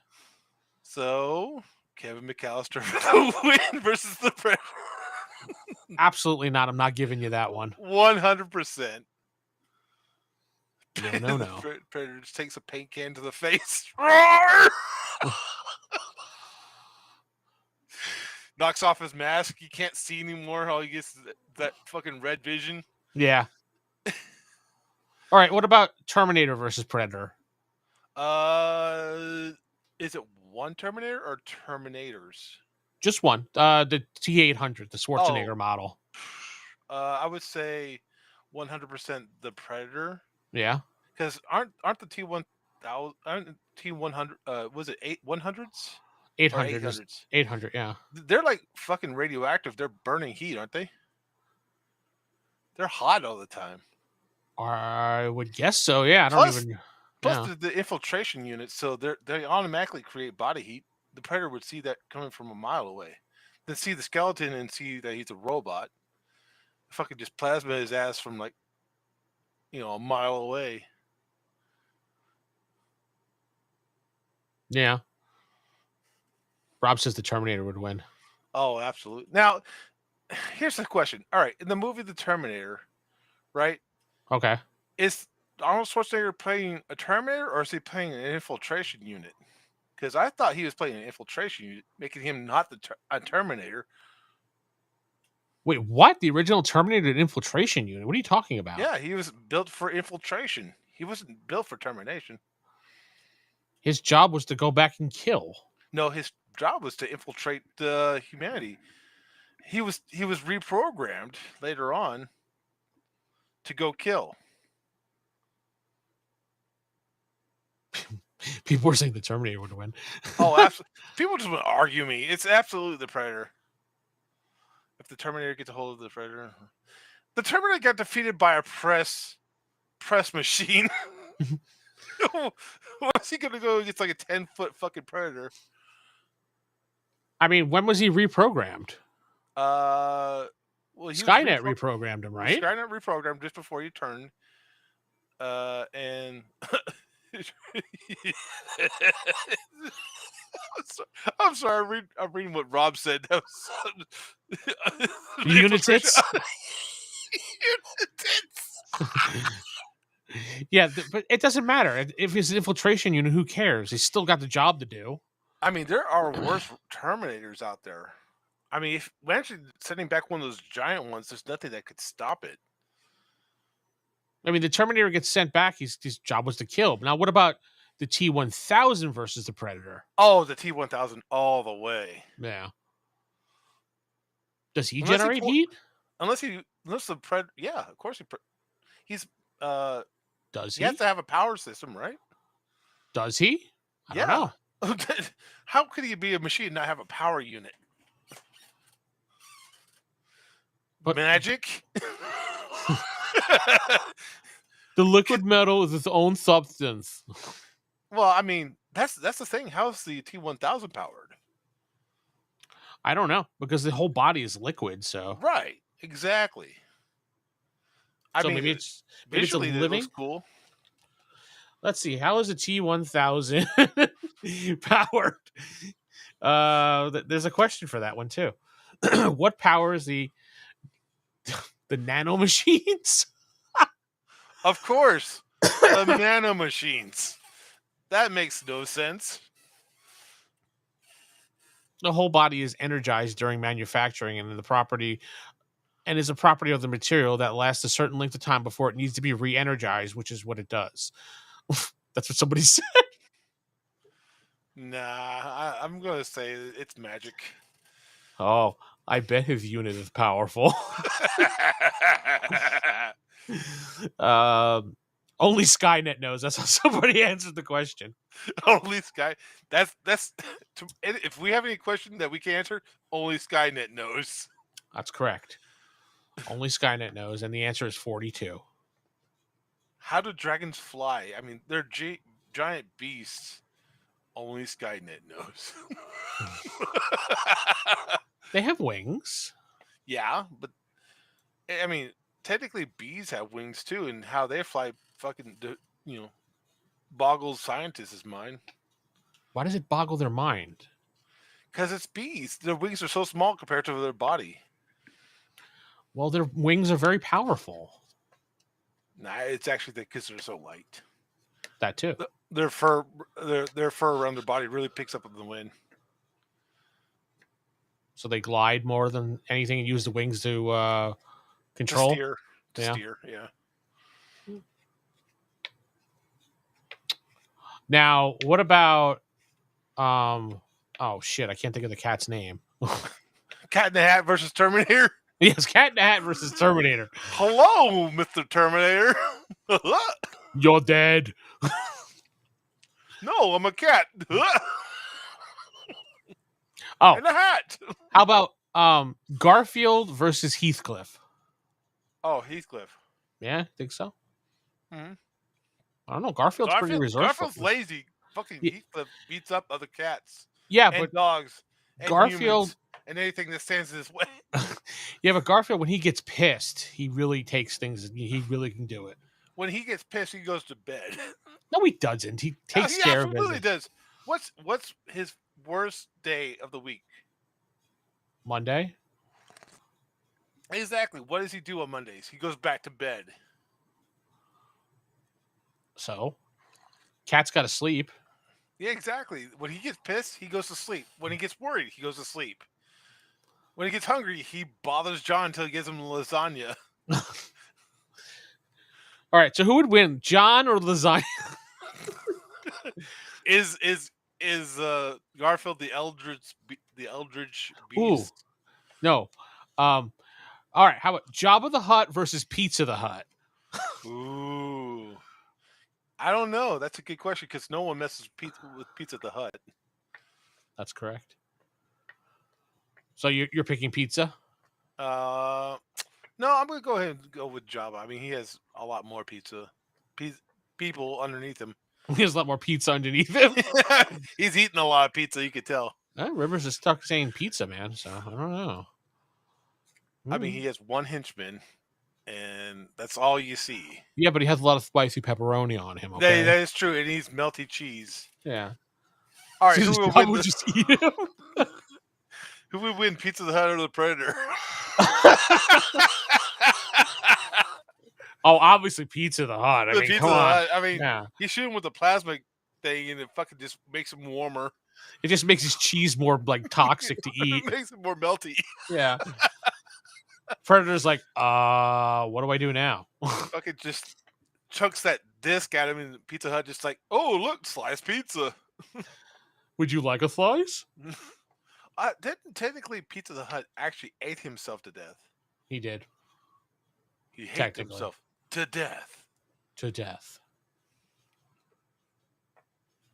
So, Kevin McAllister for the win versus the Predator. Absolutely not. I'm not giving you that one. 100%. No. Predator just takes a paint can to the face. Knocks off his mask. He can't see anymore. All he gets is that fucking red vision. Yeah. All right. What about Terminator versus Predator? Is it one Terminator or Terminators? Just one. The T-800, the Schwarzenegger model. I would say 100% the Predator. Yeah. Because aren't the T-1000 aren't T-100 was it 100s? 800s. 800, yeah. They're like fucking radioactive. They're burning heat, aren't they? They're hot all the time. I would guess so. Yeah, Plus the infiltration units, so they automatically create body heat. The Predator would see that coming from a mile away. than see the skeleton and see that he's a robot. Fucking just plasma his ass from like, a mile away. Yeah. Rob says the Terminator would win. Oh, absolutely. Now, here's the question. All right, in the movie The Terminator, right? Okay. Is Arnold Schwarzenegger playing a Terminator or is he playing an infiltration unit? Because I thought he was playing an infiltration unit, making him not a Terminator. Wait, what? The original Terminator an infiltration unit? What are you talking about? Yeah, he was built for infiltration. He wasn't built for termination. His job was to go back and kill. No, his job was to infiltrate humanity. He was reprogrammed later on to go kill. People were saying the Terminator would win. Oh, absolutely. People just want to argue me. It's absolutely the Predator. If the Terminator gets a hold of the Predator. The Terminator got defeated by a press machine. What's he going to go against like a 10-foot fucking Predator? I mean, when was he reprogrammed? Well, Skynet reprogrammed him, right? Skynet reprogrammed just before he turned. And I'm sorry. I'm reading what Rob said. That was Unitits. Yeah, but it doesn't matter. If it's an infiltration unit, who cares? He's still got the job to do. I mean, there are worse Terminators out there. I mean, if we're actually sending back one of those giant ones, there's nothing that could stop it. I mean, the Terminator gets sent back. His job was to kill. Now, what about the T-1000 versus the Predator? Oh, the T-1000 all the way. Yeah. Does he generate heat? Unless the Predator, yeah, of course he's. Does he? He has to have a power system, right? Does he? I don't know. How could he be a machine and not have a power unit? But magic. The liquid metal is its own substance. Well, I mean, that's the thing. How's the T-1000 powered? I don't know, because the whole body is liquid. So right, exactly. I mean, maybe it's a living. It looks cool. Let's see. How is a T-1000 powered? There's a question for that one too. What powers the nano machines? Of course, the nano machines. That makes no sense. The whole body is energized during manufacturing, and is a property of the material that lasts a certain length of time before it needs to be re-energized, which is what it does. That's what somebody said. Nah, I'm gonna say it's magic. Oh, I bet his unit is powerful. Only Skynet knows. That's how somebody answered the question. Only Sky. That's. If we have any question that we can answer, only Skynet knows. That's correct. Only Skynet knows, and the answer is 42. How do dragons fly? I mean, they're giant beasts. Only Skynet knows. They have wings. Yeah, but I mean, technically, bees have wings too, and how they fly fucking, boggles scientists' mind. Why does it boggle their mind? Because it's bees. Their wings are so small compared to their body. Well, their wings are very powerful. Nah, it's actually because they're so light. That too. Their fur around their body really picks up in the wind. So they glide more than anything and use the wings to control. To steer, yeah. Now, what about oh shit, I can't think of the cat's name. Cat in the Hat versus Terminator? Yes, Cat in the Hat versus Terminator. Hello, Mr. Terminator. You're dead. No, I'm a cat. Oh, in a hat. How about Garfield versus Heathcliff? Oh, Heathcliff. Yeah, think so. Mm-hmm. I don't know. Garfield's pretty resourceful. Garfield's lazy. Fucking Heathcliff beats up other cats. Yeah, and but dogs. and Garfield, humans and anything that stands in his way. yeah, but Garfield, when he gets pissed, he really takes things. He really can do it. When he gets pissed, he goes to bed. No, he doesn't. He takes He care of absolutely business. does. What's his worst day of the week? Monday. Exactly. What does he do on Mondays? He goes back to bed. So, cat's got to sleep. Yeah, exactly. When he gets pissed, he goes to sleep. When he gets worried, he goes to sleep. When he gets hungry, he bothers John until he gives him lasagna. All right. So, who would win, John or lasagna? Is Garfield the Eldritch Ooh, beast? no. All right. How about Jabba the Hutt versus Pizza the Hut? Ooh, I don't know. That's a good question because no one messes with Pizza the Hut. That's correct. So you're picking pizza? No, I'm gonna go ahead and go with Jabba. I mean, he has a lot more people underneath him. He has a lot more pizza underneath him. He's eating a lot of pizza. You could tell. Rivers is stuck saying pizza, man. So I don't know. I mean, he has one henchman, and that's all you see. Yeah, but he has a lot of spicy pepperoni on him. Okay, That is true. And he's melty cheese. yeah. All right, So who will Jabba win? would just eat him. Who would win, Pizza the Hut or the Predator? Oh, obviously Pizza the Hut. I The mean, Pizza come the on. Hut. I mean, Yeah. you shoot him with the plasma thing, and it fucking just makes him warmer. It just makes his cheese more like toxic to eat. It makes it more melty. Yeah. Predator's like, what do I do now? Fucking just chunks that disc at him, and Pizza Hut just like, oh look, sliced pizza. Would you like a slice? Technically, Pizza the Hut actually ate himself to death. He did. He hated himself to death. To death.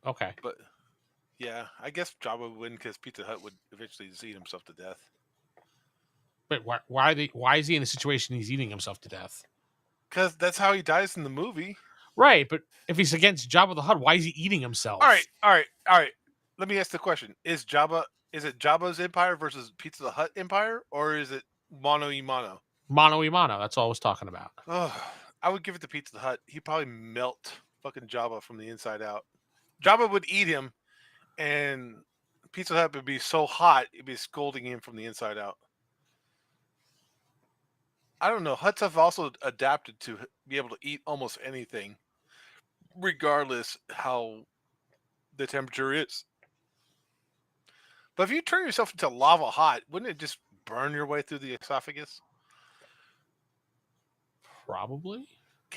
Okay. But yeah, I guess Jabba would win because Pizza Hut would eventually eat himself to death. But why is he in a situation he's eating himself to death? Because that's how he dies in the movie. Right, but if he's against Jabba the Hutt, why is he eating himself? All right. Let me ask the question: Is it Jabba's empire versus Pizza the Hut empire, or is it mano y mano? Mano y mano. That's all I was talking about. I would give it to Pizza the Hut. He'd probably melt fucking Jabba from the inside out. Jabba would eat him, and Pizza Hut would be so hot it'd be scolding him from the inside out. I don't know. Huts have also adapted to be able to eat almost anything, regardless how the temperature is. But if you turn yourself into lava hot, wouldn't it just burn your way through the esophagus? Probably.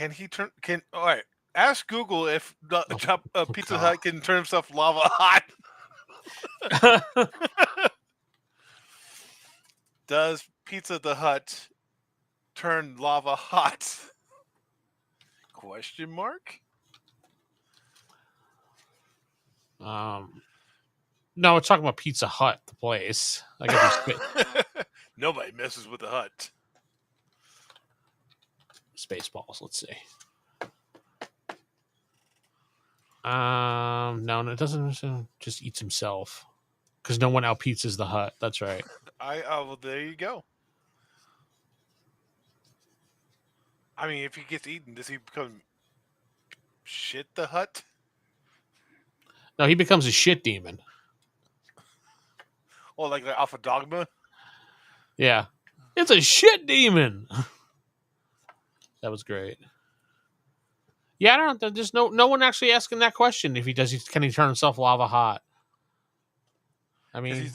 All right. Ask Google if Pizza Hut can turn himself lava hot. Does Pizza the Hut turn lava hot? Question mark? No, we're talking about Pizza Hut, the place. I guess Nobody messes with the Hut. Spaceballs. Let's see. No, it doesn't. Just eats himself because no one out pizzas the Hut. That's right. Well, there you go. I mean, if he gets eaten, does he become shit the Hut? No, he becomes a shit demon. Or like Alpha Dogma? Yeah, it's a shit demon. That was great. Yeah, I don't know. There's no one actually asking that question. If he does, can he turn himself lava hot? I mean,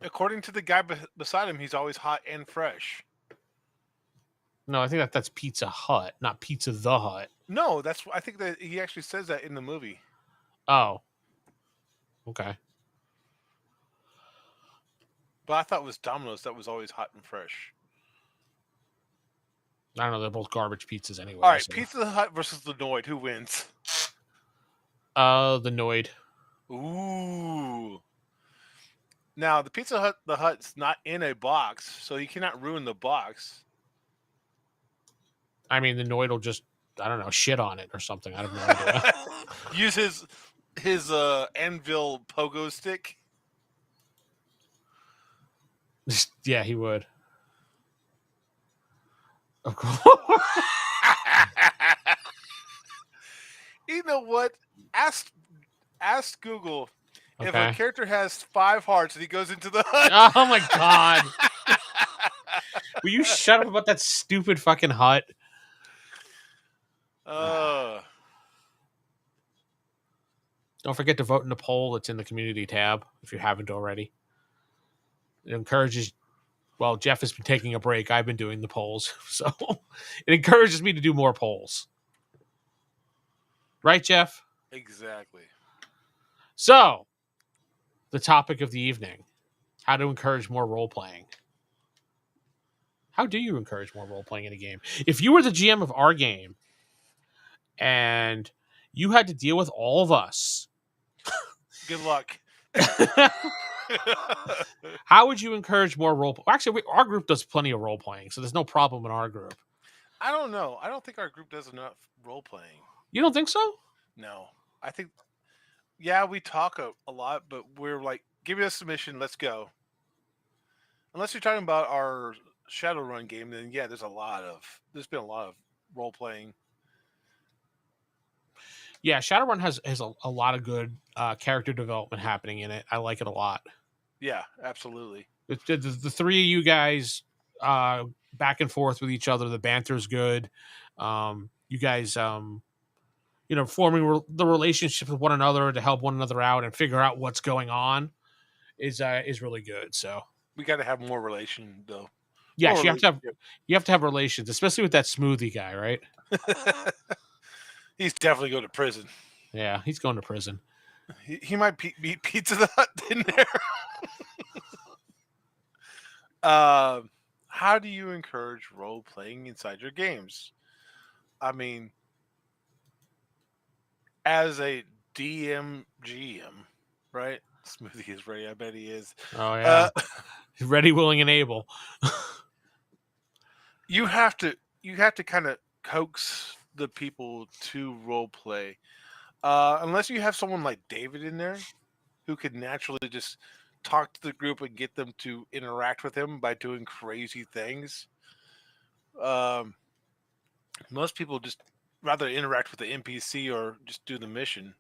according to the guy beside him, he's always hot and fresh. no, I think that's Pizza Hut, not Pizza the Hut. No, I think that he actually says that in the movie. Oh, okay. But I thought it was Domino's that was always hot and fresh. I don't know. They're both garbage pizzas anyway. All right, so. Pizza the Hut versus the Noid. Who wins? The Noid. Ooh. Now the the Hut's not in a box, so you cannot ruin the box. I mean, the Noid will just, I don't know, shit on it or something. I have no idea. Use his anvil pogo stick. Yeah, he would. Of course. You know what? Ask Google if a Okay. character has 5 hearts and he goes into the hut. Oh my god. Will you shut up about that stupid fucking hut? uh, Don't forget to vote in the poll. It's in the community tab if you haven't already. It encourages. Well, Geoff has been taking a break. I've been doing the polls, so it encourages me to do more polls. Right, Geoff? exactly. So, the topic of the evening: how to encourage more role playing. How do you encourage more role playing in a game? If you were the GM of our game and you had to deal with all of us, Good luck. how would you encourage more role? Actually, our group does plenty of role playing, so there's no problem in our group. I don't know. I don't think our group does enough role playing. You don't think so? No, I think yeah, we talk a lot, but we're like, give me a submission, let's go. Unless you're talking about our Shadowrun game, then yeah, there's been a lot of role playing. Yeah, Shadowrun has a lot of good character development happening in it. I like it a lot. Yeah, absolutely. The three of you guys back and forth with each other. The banter's good. You guys, forming the relationship with one another to help one another out and figure out what's going on is really good. So We got to have more relation though. yes, More you have to have relations, especially with that smoothie guy, right? He's definitely going to prison. Yeah, he's going to prison. He might beat Pizza the Hut in there. How do you encourage role playing inside your games? I mean, as a DM GM, right? Smoothie is ready. I bet he is. Oh yeah, ready, willing, and able. You have to kind of coax the people to role play. Unless you have someone like David in there who could naturally just talk to the group and get them to interact with him by doing crazy things. Most people just rather interact with the NPC or just do the mission.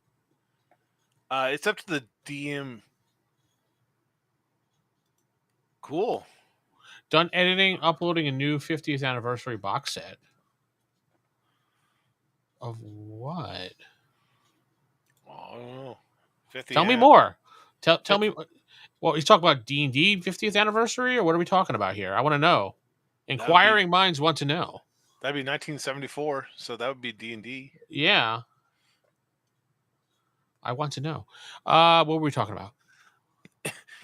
It's up to the DM. Cool. Done editing, uploading a new 50th anniversary box set. Of what? I don't know. 50 Tell me more. Tell me. Well, he's talking about D&D 50th anniversary, or what are we talking about here? I want to know. Inquiring minds want to know. That'd be 1974, so that would be D&D. Yeah. I want to know. What were we talking about?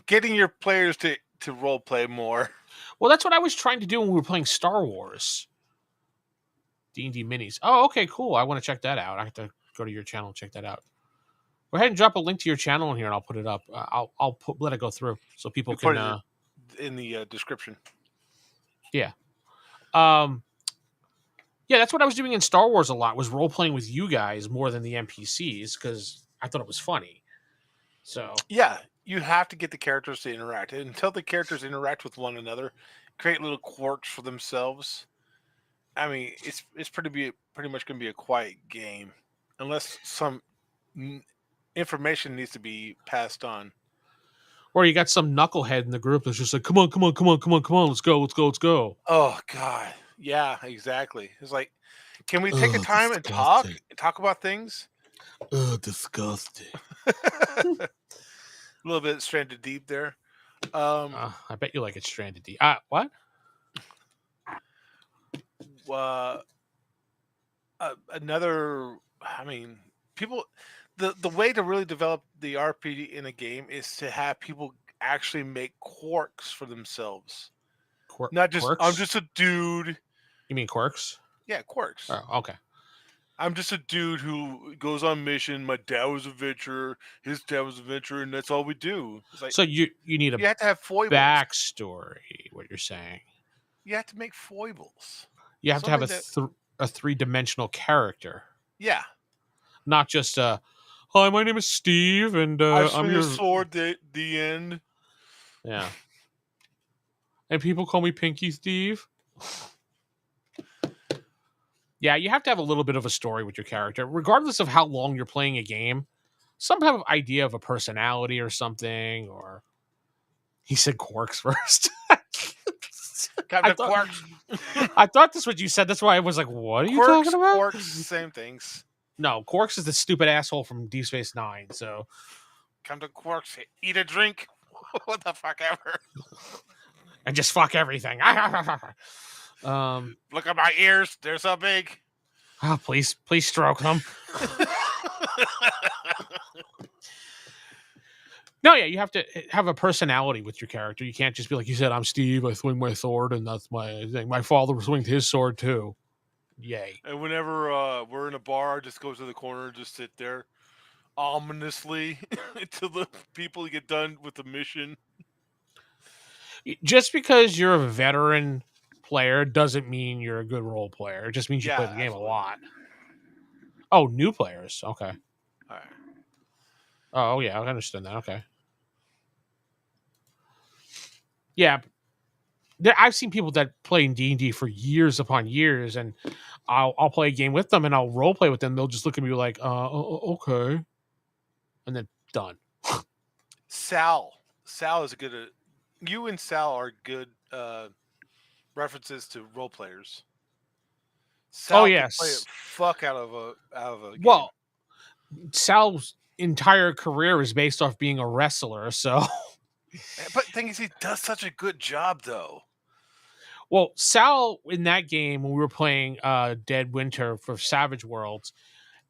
Getting your players to role play more. Well, that's what I was trying to do when we were playing Star Wars. D&D minis. Oh, okay, cool. I want to check that out. I have to go to your channel and check that out. Go ahead and drop a link to your channel in here, and I'll put it up. I'll let it go through so people can. Put it in the description. Yeah. Yeah, that's what I was doing in Star Wars a lot. Was role playing with you guys more than the NPCs because I thought it was funny. So yeah, you have to get the characters to interact, and until the characters interact with one another, create little quirks for themselves. I mean, it's pretty much going to be a quiet game, unless some information needs to be passed on. Or you got some knucklehead in the group that's just like, come on, let's go. Oh God, yeah, exactly. It's like, can we take a time and talk about things? Oh, disgusting. A little bit stranded deep there. I bet you like it stranded deep. What? Another. I mean, people. The way to really develop the RPG in a game is to have people actually make quirks for themselves. Not just quirks? I'm just a dude. You mean quirks? Yeah, quirks. Oh, okay. I'm just a dude who goes on mission. My dad was an adventurer. His dad was an adventurer, and that's all we do. It's like, so you need you have to have foibles. Backstory. What you're saying? You have to make foibles. You have to have a 3-dimensional character. Yeah. Not just hi, my name is Steve, and I'm your sword. The end. Yeah. And people call me Pinky Steve. Yeah, you have to have a little bit of a story with your character, regardless of how long you're playing a game. Some type of idea of a personality or something, or he said quarks first. Captain Quarks. I thought that's what you said. That's why I was like, what are you talking about? Quarks, same things. No, Quarks is the stupid asshole from Deep Space Nine. So Captain Quarks, eat a drink. What the fuck ever. And just fuck everything. Look at my ears. They're so big. Oh, please stroke them. No, yeah, you have to have a personality with your character. You can't just be like you said, I'm Steve, I swing my sword, and that's my thing. My father swinged his sword too. Yay. And whenever we're in a bar, I just go to the corner and just sit there ominously until the people get done with the mission. Just because you're a veteran player doesn't mean you're a good role player. It just means you play the game a lot. Oh, new players. Okay. All right. Oh, yeah, I understand that. Okay. Yeah. I've seen people that play in D&D for years upon years, and I'll play a game with them, and I'll role play with them. They'll just look at me like, okay. And then done. Sal is a good... you and Sal are good references to role players. Sal can play it fuck out of a game. Well, Sal's entire career is based off being a wrestler, so... But the thing is, he does such a good job, though. Well, Sal, in that game, when we were playing Dead Winter for Savage Worlds,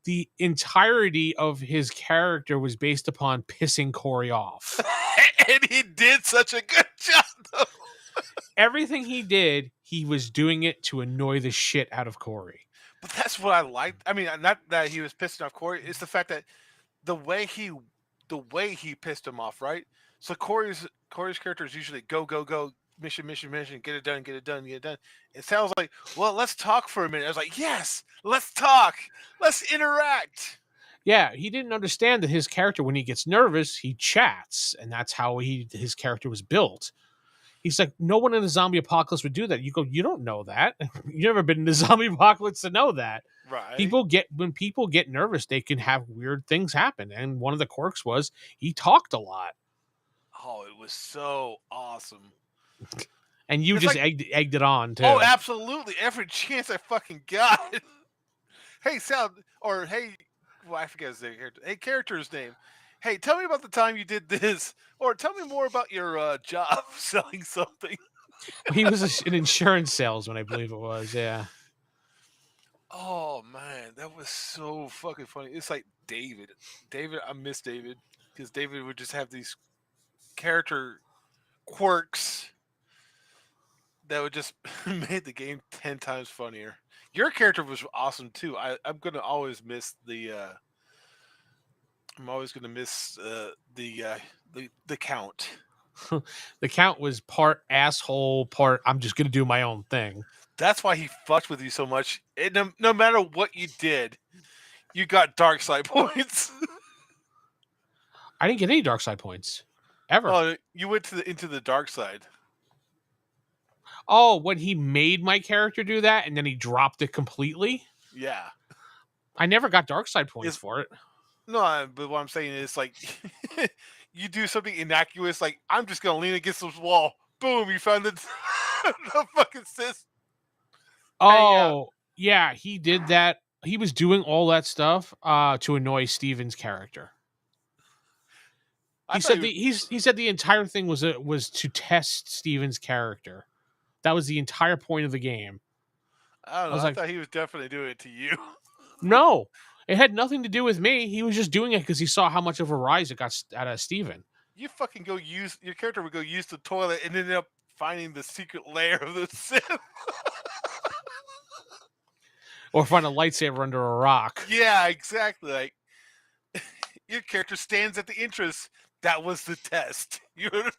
the entirety of his character was based upon pissing Corey off. And he did such a good job, though. Everything he did, he was doing it to annoy the shit out of Corey. But that's what I liked. I mean, not that he was pissing off Corey. It's the fact that the way he pissed him off, right? So Corey's character is usually go, mission, get it done. It sounds like, well, let's talk for a minute. I was like, yes, let's talk. Let's interact. Yeah, he didn't understand that his character, when he gets nervous, he chats, and that's how his character was built. He's like, no one in a zombie apocalypse would do that. You go, you don't know that. You've never been in a zombie apocalypse to know that. Right. When people get nervous, they can have weird things happen. And one of the quirks was he talked a lot. Oh, it was so awesome. And you just egged it on, too. Oh, absolutely. Every chance I fucking got. Hey, Sal, or hey, well, I forget his name. Hey, character's name. Hey, tell me about the time you did this. Or tell me more about your job selling something. He was an insurance salesman, I believe it was, yeah. Oh, man, that was so fucking funny. It's like David. I miss David. Because David would just have these character quirks that would just make the game 10 times funnier. Your character was awesome too. I'm gonna always miss the count. The count was part asshole, part I'm just gonna do my own thing. That's why he fucked with you so much. No matter what you did, you got dark side points. I didn't get any dark side points. Ever. Oh, you went into the dark side. Oh, when he made my character do that and then he dropped it completely? Yeah. I never got dark side points for it. No, but what I'm saying is, like, you do something innocuous, like, I'm just going to lean against this wall. Boom, you found the fucking sis. Oh, yeah, he did that. He was doing all that stuff to annoy Steven's character. He said the entire thing was to test Steven's character. That was the entire point of the game. I don't know. I thought he was definitely doing it to you. No, it had nothing to do with me. He was just doing it because he saw how much of a rise it got out of Steven. You fucking your character would go use the toilet and ended up finding the secret lair of the Sith. Or find a lightsaber under a rock. Yeah, exactly. Like, your character stands at the entrance. That was the test. You're a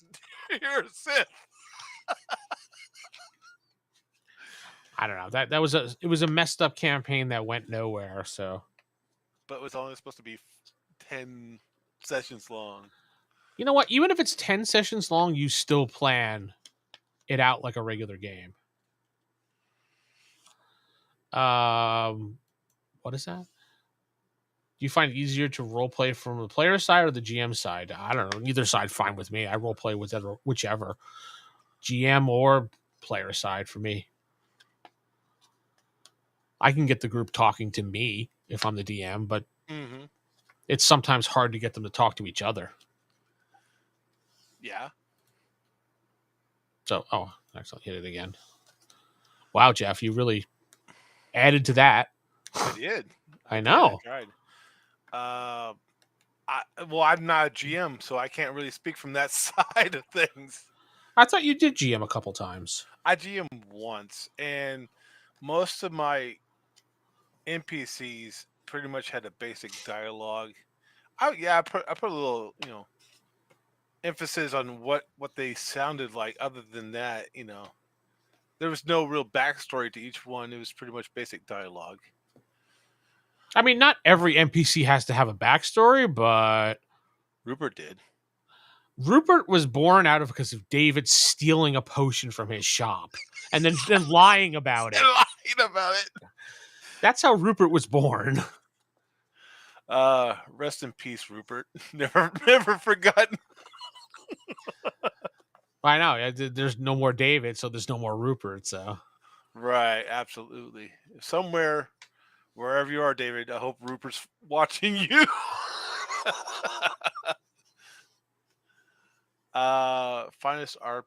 Sith. I don't know. It was a messed up campaign that went nowhere. So, but it was only supposed to be 10 sessions long. You know what? Even if it's 10 sessions long, you still plan it out like a regular game. What is that? Do you find it easier to role play from the player side or the GM side? I don't know. Neither side fine with me. I role play with whichever GM or player side for me. I can get the group talking to me if I'm the DM, but it's sometimes hard to get them to talk to each other. Yeah. So, excellent. Hit it again. Wow, Geoff, you really added to that. I did. I know. I tried. I'm not a GM, so I can't really speak from that side of things. I thought you did GM a couple times. I GM once, and most of my NPCs pretty much had a basic dialogue. I put a little, emphasis on what they sounded like. Other than that, there was no real backstory to each one. It was pretty much basic dialogue. I mean, not every NPC has to have a backstory, but Rupert did. Rupert was born out of because of David stealing a potion from his shop and then lying about it. That's how Rupert was born. Rest in peace, Rupert. Never forgotten. I know. There's no more David, so there's no more Rupert. So right, absolutely. Somewhere, wherever you are, David, I hope Rupert's watching you. Finest RP.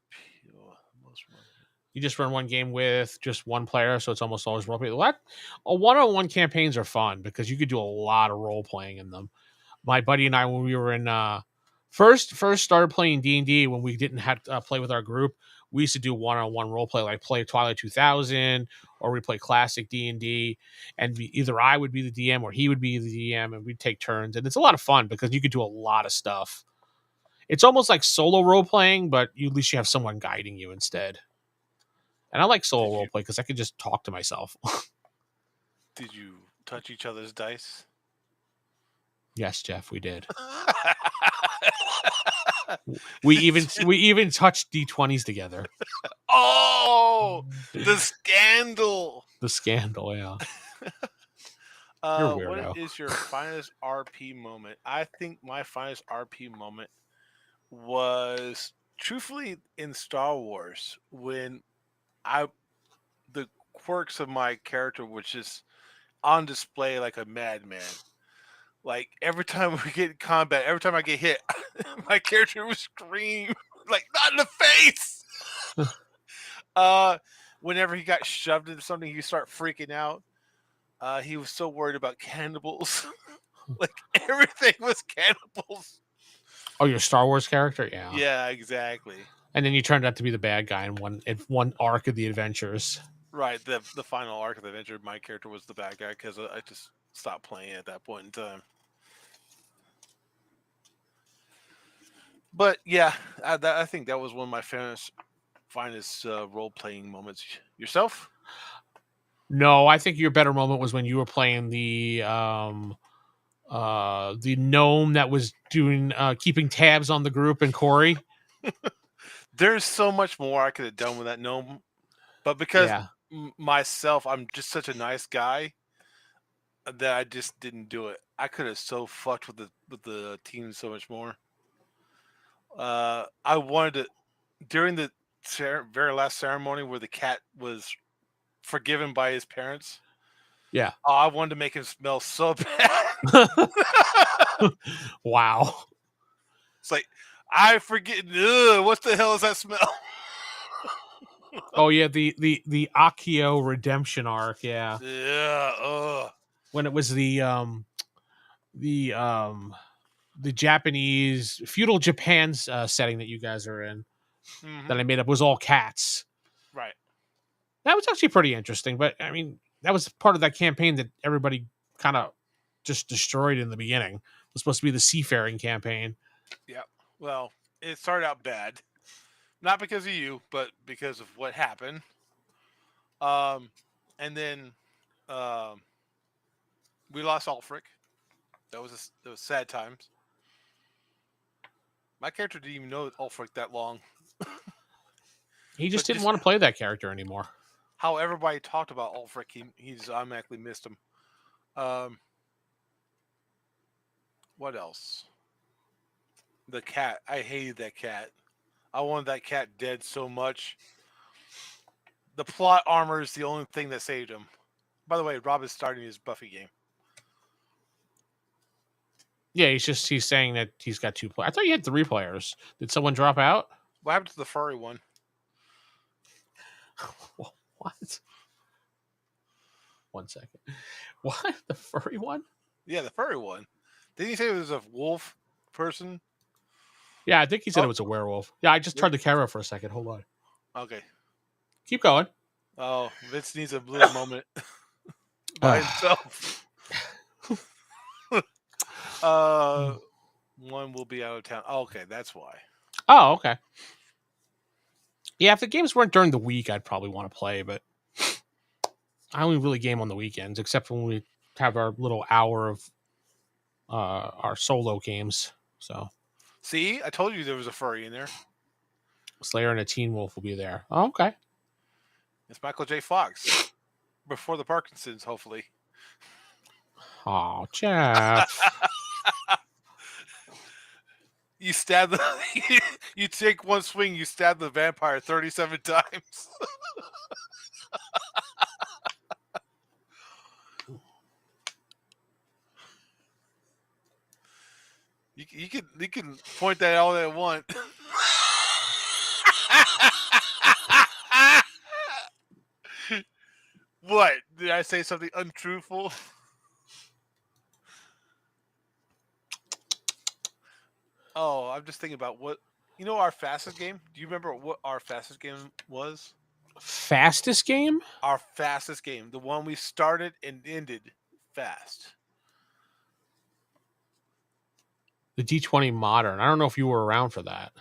You just run one game with just one player, so it's almost always role playing. One-on-one campaigns are fun because you could do a lot of role playing in them. My buddy and I, when we were in first started playing D&D, when we didn't have to play with our group, we used to do one-on-one role play, like play Twilight 2000, or we play classic D&D, and either I would be the DM or he would be the DM, and we'd take turns, and it's a lot of fun because you could do a lot of stuff. It's almost like solo role playing, but at least you have someone guiding you instead. And I like solo role play because I can just talk to myself. Did you touch each other's dice? Yes, Geoff, we did. we even touched D20s together. Oh, the scandal! The scandal, yeah. What is your finest RP moment? I think my finest RP moment was truthfully in Star Wars when the quirks of my character was just on display like a madman. Like every time we get in combat, every time I get hit, my character would scream like, "Not in the face!" Whenever he got shoved into something, he'd start freaking out. He was so worried about cannibals. Like everything was cannibals. Oh, your Star Wars character? Yeah. Yeah, exactly. And then you turned out to be the bad guy in one arc of the adventures. Right. The final arc of the adventure, my character was the bad guy because I just stopped playing at that point in time. But yeah, I think that was one of my finest role-playing moments. Yourself? No, I think your better moment was when you were playing the gnome that was doing keeping tabs on the group and Corey. There's so much more I could have done with that gnome, but because myself, I'm just such a nice guy that I just didn't do it. I could have so fucked with the team so much more. I wanted to during the very last ceremony where the cat was forgiven by his parents. Yeah. I wanted to make him smell so bad. Wow. It's like, I forget. What the hell is that smell? Oh yeah, the Akio redemption arc. Yeah. Yeah. When it was the Japanese feudal Japan's setting that you guys are in, that I made up was all cats. Right. That was actually pretty interesting, but I mean, that was part of that campaign that everybody kind of just destroyed in the beginning. It was supposed to be the seafaring campaign. Yeah. Well, it started out bad. Not because of you, but because of what happened. And then we lost Ulfric. That was sad times. My character didn't even know Ulfric that long. He just But didn't want to play that character anymore. How everybody talked about Ulfric, he's automatically missed him. What else? The cat. I hated that cat. I wanted that cat dead so much. The plot armor is the only thing that saved him. By the way, Rob is starting his Buffy game. Yeah, he's saying that he's got 2 players. I thought you had 3 players. Did someone drop out? What happened to the furry one? What? 1 second. What? The furry one? Yeah, the furry one. Didn't he say it was a wolf person? Yeah, I think he said it was a werewolf. Yeah, I just turned the camera for a second. Hold on. Okay. Keep going. Oh, Vince needs a little moment by himself. One will be out of town. Oh, okay, that's why. Oh, okay. Yeah, if the games weren't during the week, I'd probably want to play, but I only really game on the weekends, except when we have our little hour of our solo games. So, see, I told you there was a furry in there. Slayer and a Teen Wolf will be there. Oh, okay. It's Michael J. Fox before the Parkinson's, hopefully. Oh, Geoff. You stab the. You take one swing, you stab the vampire 37 times. You can point that all they want. What? Did I say something untruthful? Oh, I'm just thinking about what our fastest game. Do you remember what our fastest game was? Fastest game? Our fastest game, the one we started and ended fast. The D20 Modern. I don't know if you were around for that.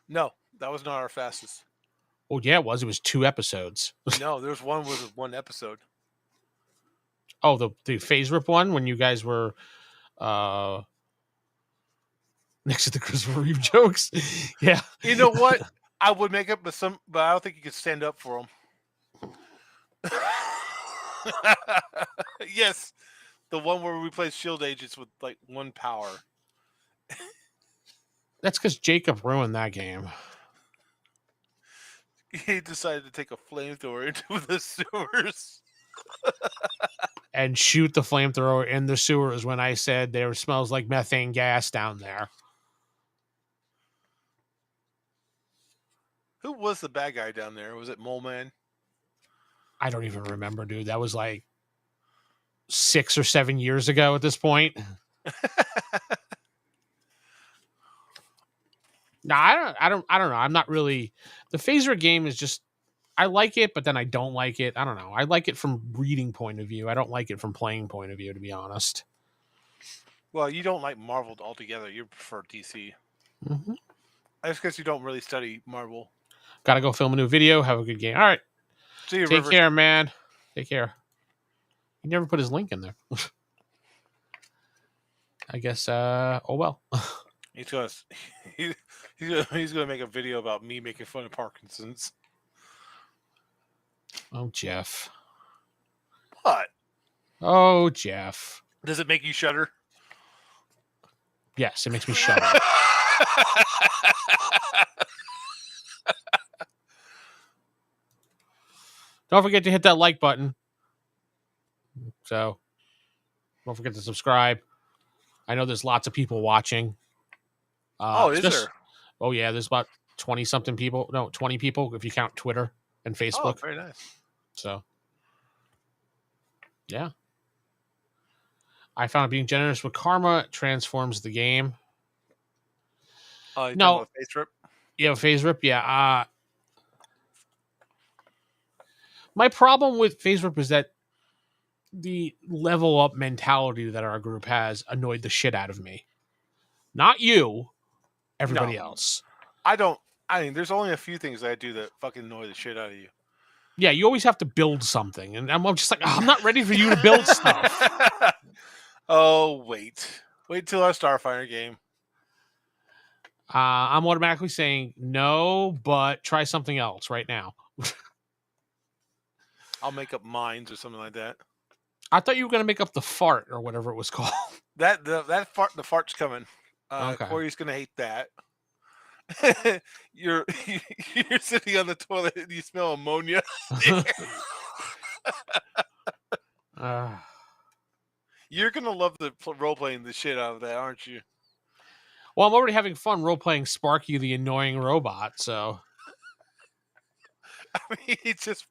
No, that was not our fastest. Oh, yeah, it was. It was 2 episodes. No, there's one with 1 episode. Oh, the phase rip one when you guys were next to the Christopher Reeve jokes. Yeah. You know what? I would make it, but I don't think you could stand up for them. Yes, the one where we played Shield Agents with like 1 power. That's because Jacob ruined that game. He decided to take a flamethrower into the sewers. And shoot the flamethrower in the sewers when I said there smells like methane gas down there. Who was the bad guy down there? Was it Mole Man? I don't even remember, dude. That was like 6 or 7 years ago at this point. No, I don't know. I'm not really. The phaser game is just, I like it, but then I don't like it. I don't know. I like it from reading point of view. I don't like it from playing point of view, to be honest. Well, you don't like Marvel altogether. You prefer DC. Mm-hmm. I just guess you don't really study Marvel. Gotta go film a new video. Have a good game. All right. See you, Take Rivers. care, man. Take care. He never put his link in there. I guess, oh well. He's gonna make a video about me making fun of Parkinson's. Oh, Geoff. What? Oh, Geoff. Does it make you shudder? Yes, it makes me shudder. Don't forget to hit that like button. So, don't forget to subscribe. I know there's lots of people watching. Is there? Oh, yeah, there's about 20-something people. No, 20 people if you count Twitter and Facebook. Oh, very nice. So, yeah. I found being generous with karma transforms the game. No. Face rip? Yeah, phase rip. Yeah. My problem with phase rip is that the level up mentality that our group has annoyed the shit out of me. Not you, everybody else. I mean, there's only a few things that I do that fucking annoy the shit out of you. Yeah, you always have to build something. And I'm just like, I'm not ready for you to build stuff. Oh, wait till our Starfighter game. I'm automatically saying no, but try something else right now. I'll make up mines or something like that. I thought you were going to make up the fart or whatever it was called. The fart's coming. Okay. Corey's gonna hate that. you're you're sitting on the toilet and you smell ammonia. You're gonna love the role playing the shit out of that, aren't you? Well, I'm already having fun role playing Sparky, the annoying robot. So I mean, he just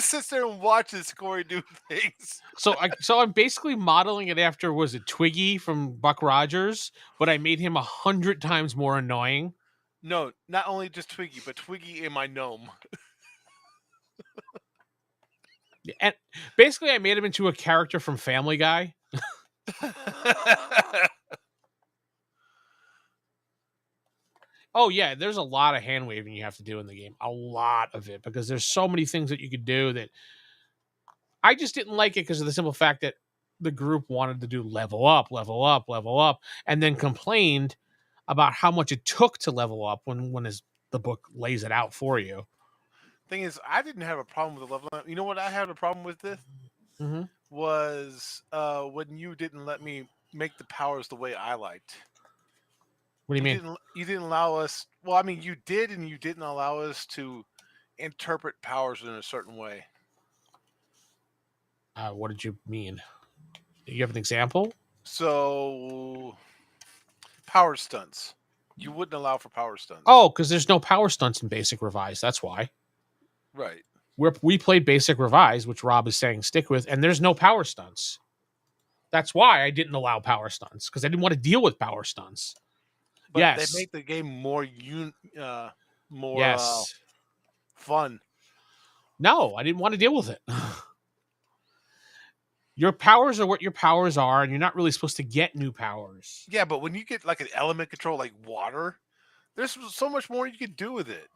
sits there and watches Corey do things. so I'm basically modeling it after, was it Twiggy from Buck Rogers? But I made him 100 times more annoying. No, not only just Twiggy, but Twiggy and my gnome. And basically, I made him into a character from Family Guy. Oh yeah, there's a lot of hand waving you have to do in the game. A lot of it, because there's so many things that you could do that I just didn't like it because of the simple fact that the group wanted to do level up, and then complained about how much it took to level up when the book lays it out for you. Thing is, I didn't have a problem with the level up. You know what I had a problem with this? Mm-hmm. Was when you didn't let me make the powers the way I liked. What do you mean? You didn't allow us. Well, I mean, you did, and you didn't allow us to interpret powers in a certain way. What did you mean? Do you have an example? So, power stunts. You wouldn't allow for power stunts. Oh, because there's no power stunts in Basic Revised. That's why. Right. We played Basic Revised, which Rob is saying stick with, and there's no power stunts. That's why I didn't allow power stunts, because I didn't want to deal with power stunts. But yes. They make the game more yes. Fun. No, I didn't want to deal with it. Your powers are what your powers are, and you're not really supposed to get new powers. Yeah, but when you get like an element control like water, there's so much more you can do with it.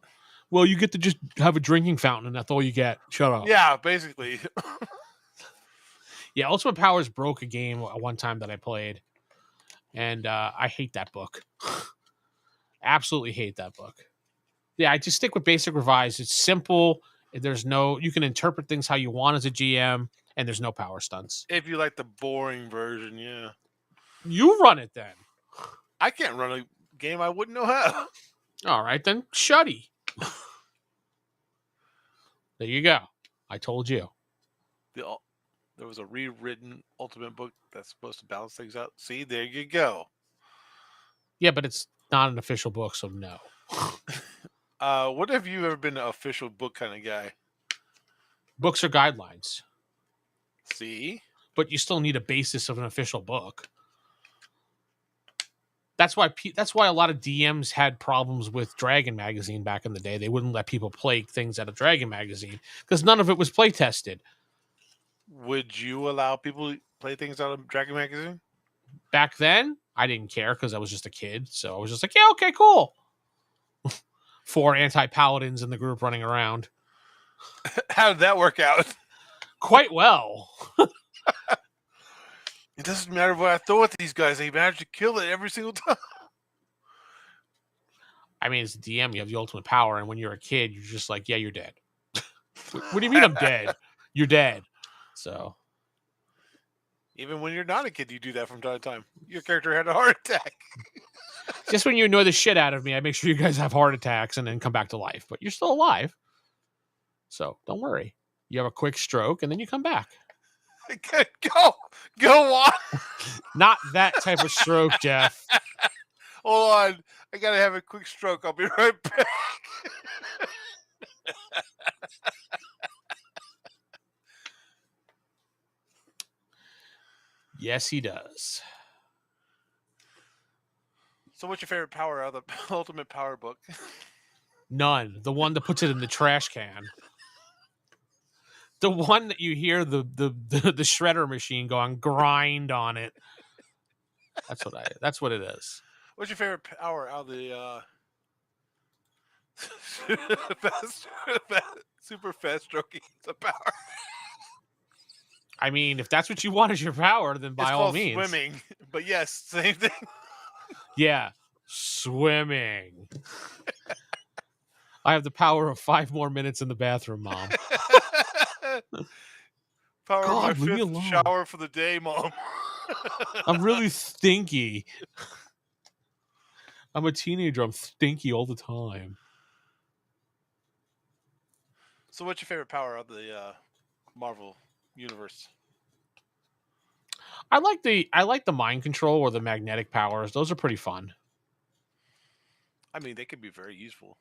Well, you get to just have a drinking fountain, and that's all you get. Shut up. Yeah, basically. Yeah, Ultimate Powers broke a game one time that I played, and I hate that book. Absolutely hate that book. Yeah, I just stick with Basic Revised. It's simple. There's no, you can interpret things how you want as a GM, and there's no power stunts. If you like the boring version, yeah. You run it then. I can't run a game I wouldn't know how. All right, then shutty. There you go. I told you. There was a rewritten Ultimate book that's supposed to balance things out. See, there you go. Yeah, but it's not an official book, so no. What have you ever been an official book kind of guy? Books are guidelines. See? But you still need a basis of an official book. That's why a lot of DMs had problems with Dragon Magazine back in the day. They wouldn't let people play things out of Dragon Magazine because none of it was play tested. Would you allow people to play things out of Dragon Magazine? Back then, I didn't care because I was just a kid. So I was just like, yeah, okay, cool. 4 anti-paladins in the group running around. How did that work out? Quite well. It doesn't matter what I throw at these guys. They manage to kill it every single time. I mean, it's a DM. You have the ultimate power. And when you're a kid, you're just like, yeah, you're dead. What do you mean I'm dead? You're dead. So, even when you're not a kid, you do that from time to time. Your character had a heart attack. Just when you annoy the shit out of me, I make sure you guys have heart attacks and then come back to life. But you're still alive. So don't worry. You have a quick stroke and then you come back. Go on. Not that type of stroke, Geoff. Hold on. I got to have a quick stroke. I'll be right back. Yes, he does. So what's your favorite power out of the Ultimate Power book? None. The one that puts it in the trash can. The one that you hear the shredder machine going grind on it. That's what it is. What's your favorite power out of the super fast stroking the power? I mean, if that's what you want as your power, then by all means. Swimming, but yes, same thing. Yeah, Swimming. I have the power of 5 more minutes in the bathroom, Mom. Power of my God, leave me 5th alone. shower for the day, Mom. I'm really stinky. I'm a teenager. I'm stinky all the time. So, what's your favorite power of the Marvel universe? I like the mind control or the magnetic powers. Those are pretty fun. I mean, they could be very useful.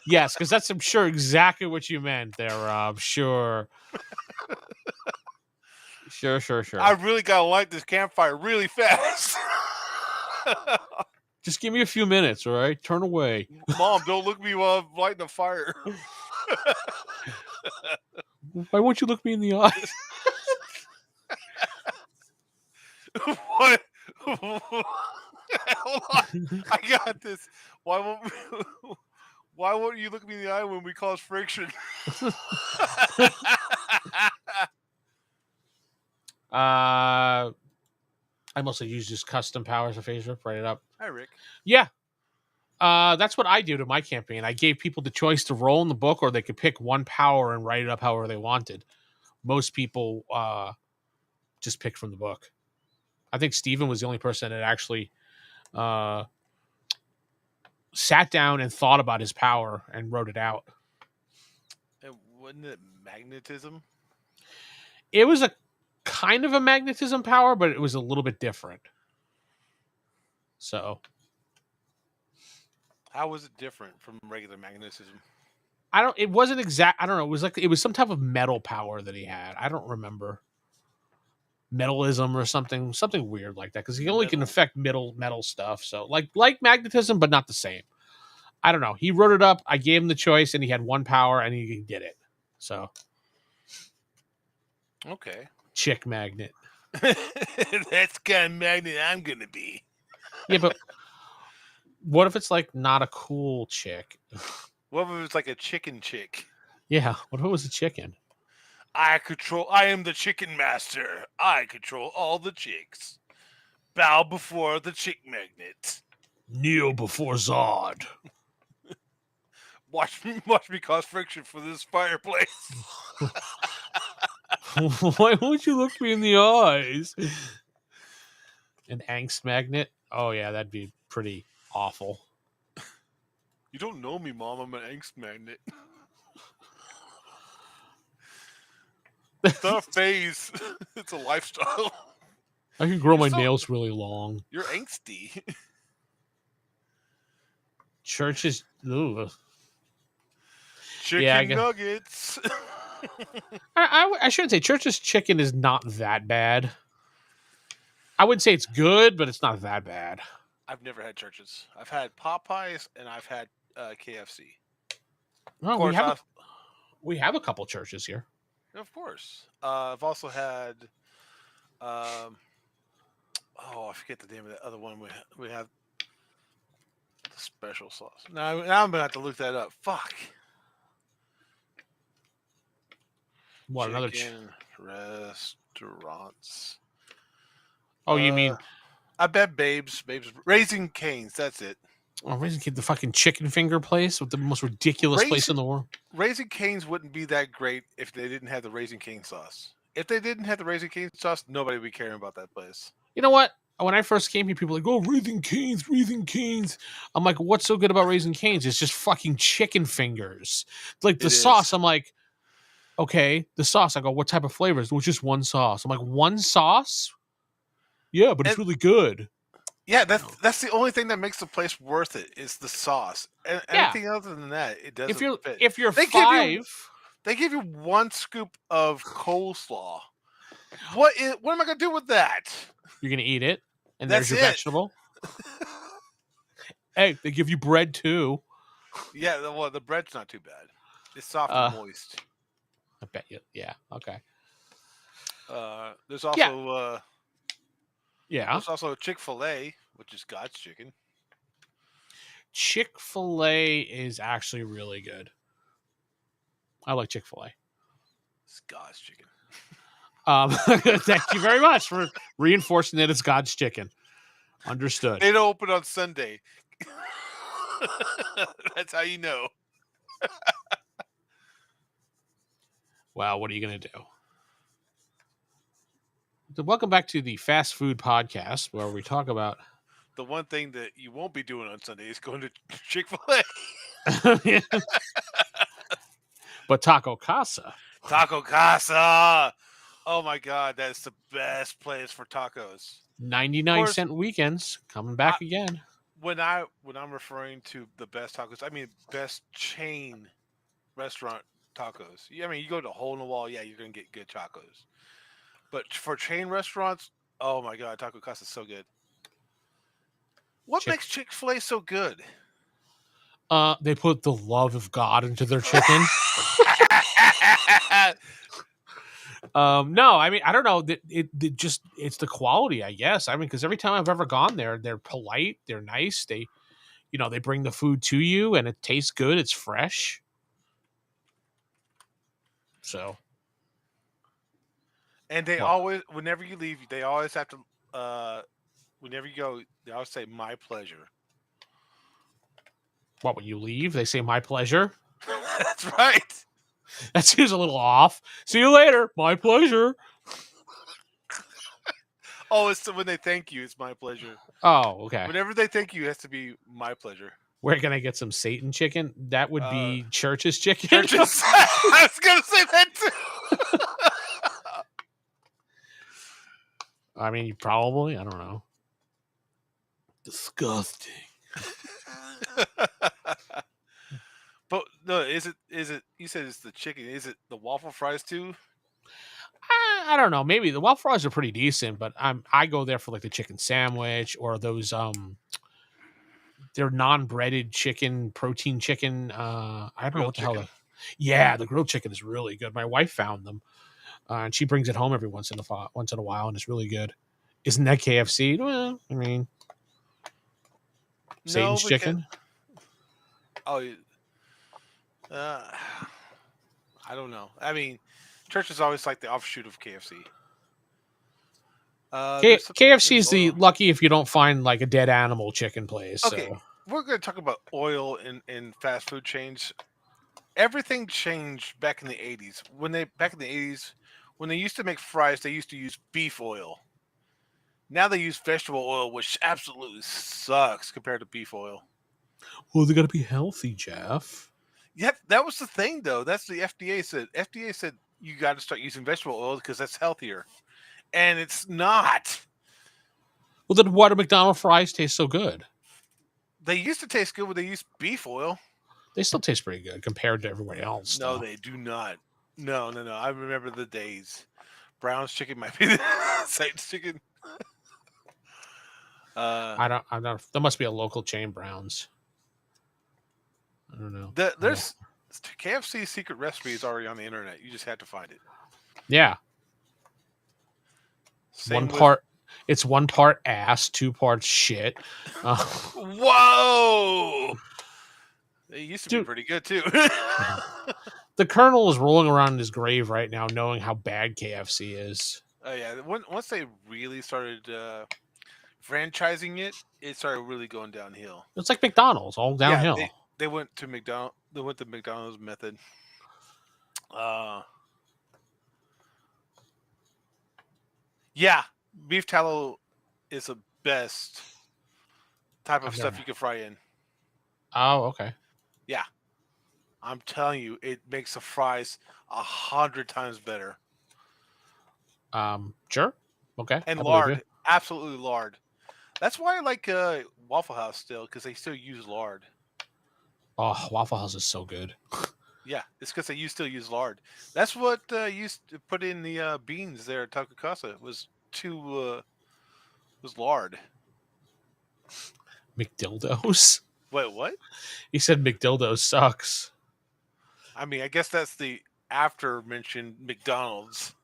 Yes, because I'm sure exactly what you meant there, Rob. Sure. Sure. I really gotta light this campfire really fast. Just give me a few minutes, all right? Turn away. Mom, don't look at me while I'm lighting the fire. Why won't you look me in the eyes? What? Hold on. I got this. Why won't you look me in the eye when we cause friction? I mostly use just custom powers of Facebook. Write it up. Hi, Rick. Yeah. That's what I do to my campaign. I gave people the choice to roll in the book, or they could pick one power and write it up however they wanted. Most people just picked from the book. I think Steven was the only person that actually sat down and thought about his power and wrote it out. And wasn't it magnetism? It was a kind of a magnetism power, but it was a little bit different. So, How was it different from regular magnetism? it wasn't exact. I don't know. It was some type of metal power that he had. I don't remember. Metalism or something weird like that, because he only can Metal. affect metal stuff. So like magnetism, but not the same. I don't know. He wrote it up. I gave him the choice, and he had one power, and he did it. So, Okay. chick magnet. That's the kind of magnet I'm gonna be. Yeah, but what if it's like not a cool chick? What if it's like a chicken chick? Yeah. What if it was a chicken? I am the chicken master. I control all the chicks. Bow before the chick magnet. Kneel before Zod. Watch me cause friction for this fireplace. Why won't you look me in the eyes? An angst magnet? Oh yeah, that'd be pretty awful. You don't know me, Mom. I'm an angst magnet. It's not a phase. It's a lifestyle. I can grow my so- nails really long. You're angsty. Churches. Ugh. Chicken Yeah, I guess- nuggets. I shouldn't say Church's chicken is not that bad. I wouldn't say it's good, but it's not that bad. I've never had churches. I've had Popeyes and I've had KFC. Well, Of course, we have a couple churches here. of course. I've also had. I forget the name of the other one. We have the special sauce. Now I'm gonna have to look that up. Fuck. What another? Chicken restaurants. Oh, you mean I bet Babes, Raising Cane's. That's it. Raising Kid, the fucking chicken finger place with the most ridiculous place in the world? Raising Cane's wouldn't be that great if they didn't have the Raising Cane sauce. If they didn't have the Raising Cane sauce, nobody would be caring about that place. You know what? When I first came here, people were like, "Oh, Raising Cane's." I'm like, "What's so good about Raising Cane's? It's just fucking chicken fingers." Like the sauce, I'm like, "Okay, the sauce." I go, "What type of flavors?" Well, just one sauce. I'm like, "One sauce?" Yeah, but it's really good. Yeah, that's the only thing that makes the place worth it is the sauce. And anything other than that, it doesn't fit. If you're They give you one scoop of coleslaw. What am I gonna do with that? You're gonna eat it, and That's there's your it. vegetable. Hey, they give you bread too. Yeah, the bread's not too bad. It's soft and moist. I bet you. Yeah. Okay. There's also there's also Chick-fil-A, which is God's chicken. Chick-fil-A is actually really good. I like Chick-fil-A. It's God's chicken. Thank you very much for reinforcing that it's God's chicken. Understood. They don't open on Sunday. That's how you know. Wow, what are you going to do? So welcome back to the Fast Food Podcast, where we talk about The one thing that you won't be doing on Sunday is going to Chick-fil-A. but Taco Casa. Taco Casa. Oh my God, that's the best place for tacos. 99-cent weekends coming back again. When I'm referring to the best tacos, I mean best chain restaurant tacos. I mean, you go to Hole in the Wall, yeah, you're gonna get good tacos. But for chain restaurants, oh my God, Taco Casa is so good. What makes Chick-fil-A so good? They put the love of God into their chicken. No, I mean, I don't know. It's the quality, I guess. I mean, because every time I've ever gone there, they're polite, they're nice. They bring the food to you, and it tastes good. It's fresh. So, and they always, whenever you leave, they always have to. Whenever you go, they always say "my pleasure." What, when you leave, they say "my pleasure"? That's right. That seems a little off. See you later. My pleasure. Oh, it's when they thank you. It's my pleasure. Oh, okay. Whenever they thank you, it has to be my pleasure. Where can I get some Satan chicken? That would be Church's chicken. Church's. I was gonna say that too. I mean, probably. I don't know. Disgusting. But no, is it? You said it's the chicken. Is it the waffle fries too? I don't know. Maybe the waffle fries are pretty decent, but I go there for like the chicken sandwich or those they're non-breaded chicken, protein chicken. I don't know what the hell. Yeah, the grilled chicken is really good. My wife found them, and she brings it home every once in a while, and it's really good. Isn't that KFC? Well, I mean, Satan's chicken. Oh, I don't know. I mean, Church is always like the offshoot of KFC. KFC is the lucky if you don't find like a dead animal chicken place. Okay, so. We're going to talk about oil in fast food chains. Everything changed back in the 80s. Back in the 80s, when they used to make fries, they used to use beef oil. Now they use vegetable oil, which absolutely sucks compared to beef oil. Well, they got to be healthy, Geoff. Yep, that was the thing, though. That's the FDA said. FDA said you got to start using vegetable oil because that's healthier. And it's not. Well, then why do McDonald's fries taste so good? They used to taste good when they used beef oil. They still taste pretty good compared to everybody else. No, they do not. No. I remember the days. Brown's chicken might be the Satan's chicken. I don't. There must be a local chain Brown's. I don't know. There's KFC's secret recipe is already on the internet. You just have to find it. Yeah. It's 1 part ass, 2 parts shit. Whoa! They used to be pretty good too. The Colonel is rolling around in his grave right now, knowing how bad KFC is. Oh yeah, once they really started franchising it, it started really going downhill. It's like McDonald's, all downhill. Yeah, they went to McDonald's. They went the McDonald's method. Yeah, beef tallow is the best type of stuff you can fry in. Oh, okay. Yeah, I'm telling you, it makes the fries 100 times better. Sure. Okay. And lard, absolutely lard. That's why I like Waffle House still, because they still use lard. Oh, Waffle House is so good. Yeah, it's because they still use lard. That's what used to put in the beans there at Taco Casa was lard. McDildos? Wait, what? He said McDildos sucks. I mean, I guess that's the after-mentioned McDonald's.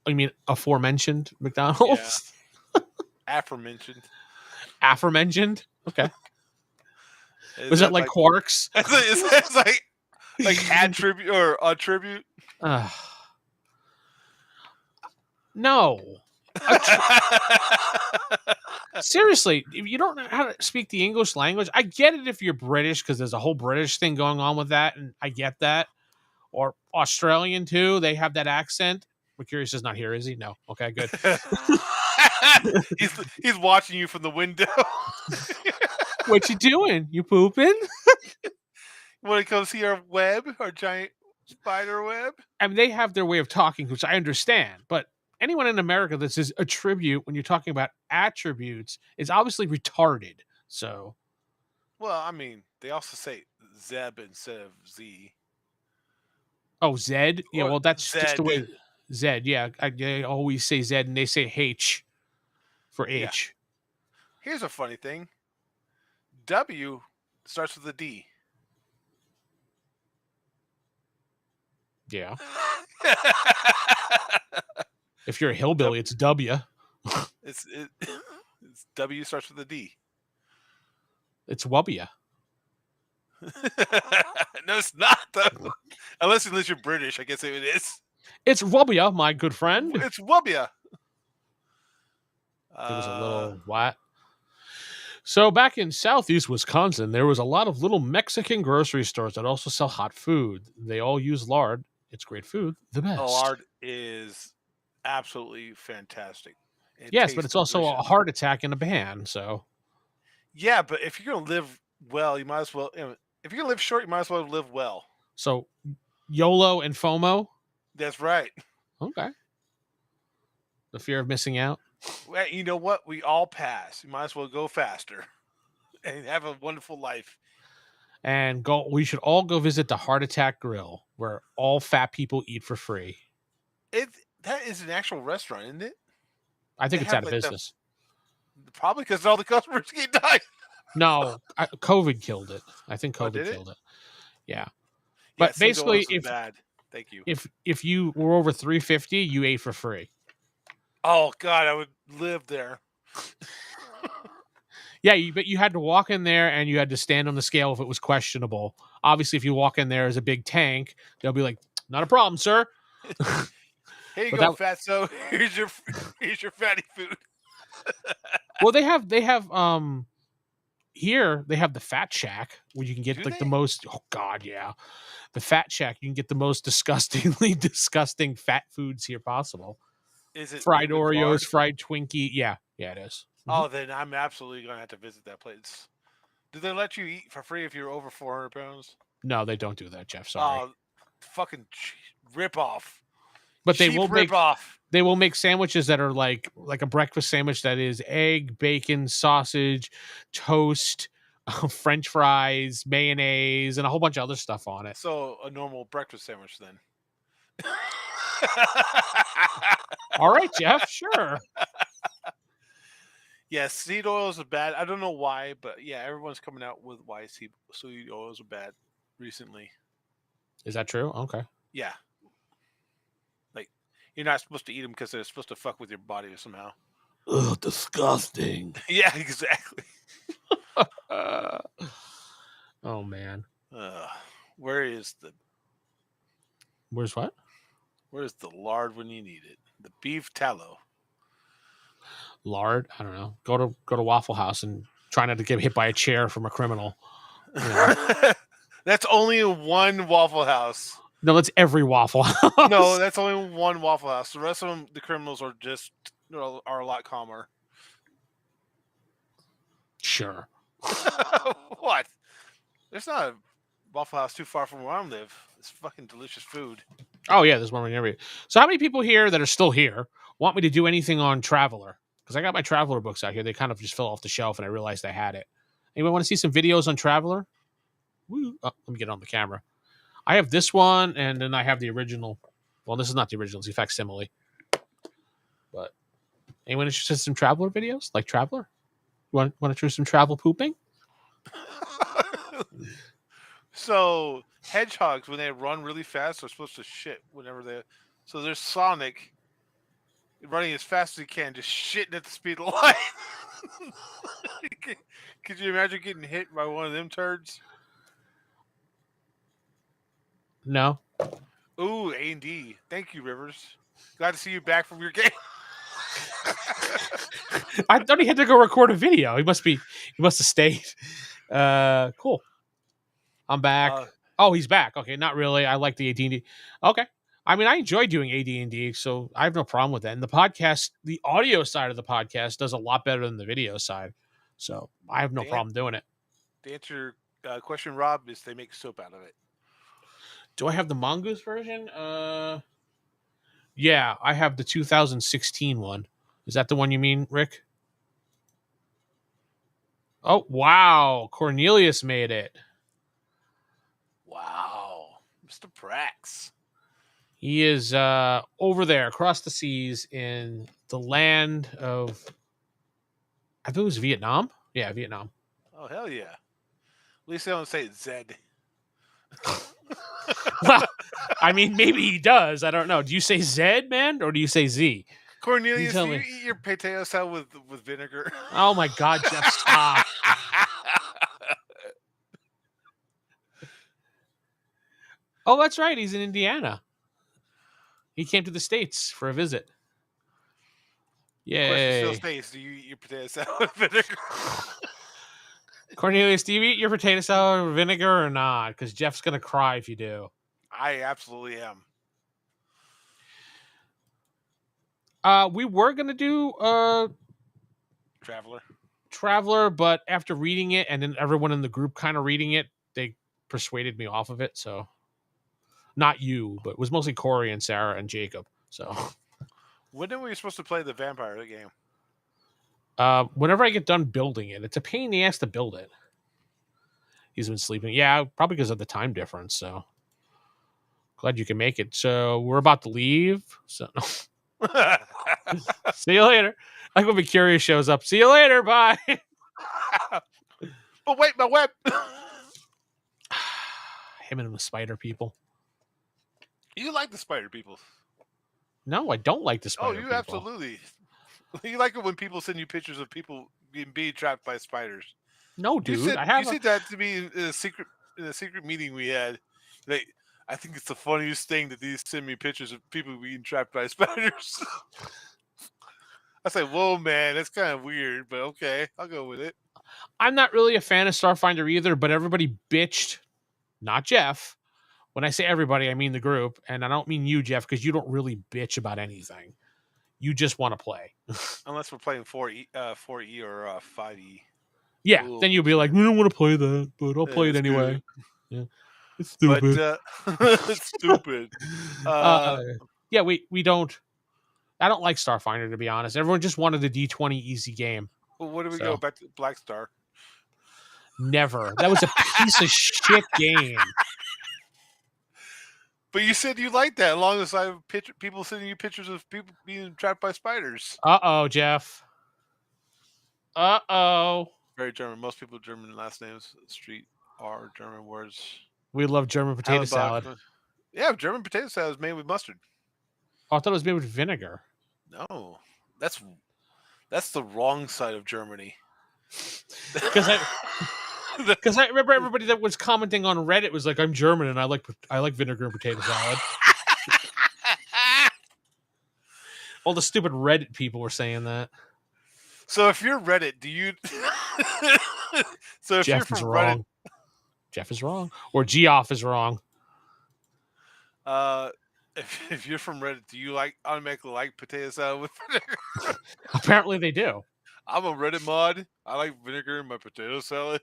You mean aforementioned McDonald's? Yeah. Aforementioned. Aforementioned? Okay. Was that like Quarks? It's like attribute or attribute. No. Seriously, if you don't know how to speak the English language, I get it if you're British because there's a whole British thing going on with that, and I get that. Or Australian too, they have that accent. Mercurius is not here, is he? No. Okay, good. he's watching you from the window. What you doing? You pooping? Want to come see our web, our giant spider web? I mean, they have their way of talking, which I understand, but anyone in America that says attribute when you're talking about attributes is obviously retarded. So, Well, I mean, they also say Zeb instead of Z. oh, Zed? Yeah, Or well, that's just Zed. the way. Zed, yeah. I always say Zed, and they say H for Yeah. H. Here's a funny thing. W starts with a D. Yeah. If you're a hillbilly, it's W. It's W starts with a D. It's Wubbia. No, it's not though. Unless you're British, I guess it is. It's Wubbia, my good friend. It's Wubbia. There was a little what? So back in southeast Wisconsin, there was a lot of little Mexican grocery stores that also sell hot food. They all use lard. It's great food. The best. lard is absolutely fantastic. Yes, but it's also a delicious. heart attack in a band. So Yeah, but if you're gonna live well, you might as well. If you're gonna live short, you might as well live well. so YOLO and FOMO. That's right. Okay. The fear of missing out. Well, you know what? We all pass. You might as well go faster and have a wonderful life. And go. We should all go visit the Heart Attack Grill, where all fat people eat for free. That is an actual restaurant, isn't it? I think They it's have, out of like, business. Probably because all the customers get died. No, COVID killed it. I think COVID did it? killed it. Yeah. Yeah, But basically, if bad. Thank you. if you were over 350, you ate for free. Oh God, I would live there. Yeah, but you had to walk in there and you had to stand on the scale if it was questionable. Obviously, if you walk in there as a big tank, they'll be like, "Not a problem, sir." Here you But go, fatso. Here's your fatty food. Well, they have here they have the Fat Shack where you can get Do like they? the most. Oh God, yeah, the Fat Shack. You can get the most disgustingly disgusting fat foods here possible. Is it Fried with Oreos, lard? fried Twinkie. Yeah, it is. Oh, then I'm absolutely gonna have to visit that place. Do they let you eat for free if you're over 400 pounds? No, they don't do that, Jeff. Sorry. Oh, fucking rip off. But they Cheap will make rip off. they will make sandwiches that are like a breakfast sandwich that is egg, bacon, sausage, toast, French fries, mayonnaise, and a whole bunch of other stuff on it. So a normal breakfast sandwich then. All right, Jeff. Sure. Yeah, seed oils are bad. I don't know why, but yeah, everyone's coming out with why seed oils are bad recently. Is that true? Okay. Yeah. Like, you're not supposed to eat them because they're supposed to fuck with your body somehow. Ugh, disgusting. Yeah, exactly. Oh man. Where's Where's what? the lard when you need it? The beef tallow. Lard? I don't know. Go to Waffle House and try not to get hit by a chair from a criminal. You know. That's only one Waffle House. No, that's every Waffle House. No, that's only one Waffle House. The rest of them, the criminals are just are a lot calmer. Sure. What? There's not a Waffle House too far from where I live. It's fucking delicious food. Oh yeah, there's one in every. So how many people here that are still here want me to do anything on Traveler? Because I got my Traveler books out here. They kind of just fell off the shelf, and I realized I had it. Anyone want to see some videos on Traveler? Woo. Oh, let me get it on the camera. I have this one, and then I have the original. Well, this is not the original; it's a facsimile. But anyone interested in some Traveler videos, like Traveler? Want to try some travel pooping? So hedgehogs, when they run really fast, are supposed to shit whenever they. So there's Sonic running as fast as he can, just shitting at the speed of light. Could you imagine getting hit by one of them turds? No. Ooh, A&D. Thank you, Rivers. Glad to see you back from your game. I thought he had to go record a video. He must have stayed. Cool. I'm back. Oh, he's back. Okay, not really. I like the AD&D. Okay. I mean, I enjoy doing AD&D, so I have no problem with that. And the podcast, the audio side of the podcast does a lot better than the video side. So I have no problem doing it. To answer your question, Rob, is they make soap out of it. Do I have the Mongoose version? Yeah, I have the 2016 one. Is that the one you mean, Rick? Oh, wow. Cornelius made it. Wow. Mr. Prax. He is over there across the seas in the land of, I think it was Vietnam. Yeah, Vietnam. Oh, hell yeah. At least they don't say Zed. Well, I mean, maybe he does. I don't know. Do you say Zed, man, or do you say Z? Cornelius, tell do you me. eat your potato salad with vinegar? Oh my God, Geoff, stop. Oh, that's right. He's in Indiana. He came to the States for a visit. Question still Yay. stays, do you eat your potato salad with vinegar? Cornelius, do you eat your potato salad with vinegar or not? Because Jeff's going to cry if you do. I absolutely am. We were going to do Traveler, but after reading it and then everyone in the group kind of reading it, they persuaded me off of it. So, not you, but it was mostly Corey and Sarah and Jacob. So, when are we supposed to play the vampire game? whenever I get done building it, it's a pain in the ass to build it. He's been sleeping. Yeah, probably because of the time difference. So, glad you can make it. So, we're about to leave. So, see you later. Like when Curious shows up. See you later. Bye. Oh, wait, my web. Him and the spider people. You like the spider people. No, I don't like the spider people. Absolutely. You like it when people send you pictures of people being trapped by spiders. No, dude. You said that to me in a secret meeting we had. Like, I think it's the funniest thing that these send me pictures of people being trapped by spiders. I say, whoa, man, that's kind of weird, but okay, I'll go with it. I'm not really a fan of Starfinder either, but everybody bitched, not Geoff. When I say everybody, I mean the group, and I don't mean you, Geoff, because you don't really bitch about anything. You just want to play. Unless we're playing 4E or 5E. Yeah, Ooh, then you'll be like, we don't want to play that, but I'll play it anyway. Good. Yeah, it's stupid. But, it's stupid. Yeah, we don't. I don't like Starfinder, to be honest. Everyone just wanted a D20 easy game. Well, what do we go back to Black Star? Never. That was a piece of shit game. But you said you liked that, along the side of people sending you pictures of people being trapped by spiders. Uh-oh, Geoff. Uh-oh. Very German. Most people German last names street are German words. We love German potato salad. Yeah, German potato salad is made with mustard. Oh, I thought it was made with vinegar. No, that's the wrong side of Germany. Because I remember everybody that was commenting on Reddit was like, "I'm German and I like vinegar and potato salad." All the stupid Reddit people were saying that. So if you're Reddit, do you? So if Geoff you're is from wrong. Reddit, Geoff is wrong, or Geoff is wrong. if you're from Reddit, do you automatically like potato salad with vinegar? Apparently they do. I'm a Reddit mod. I like vinegar in my potato salad.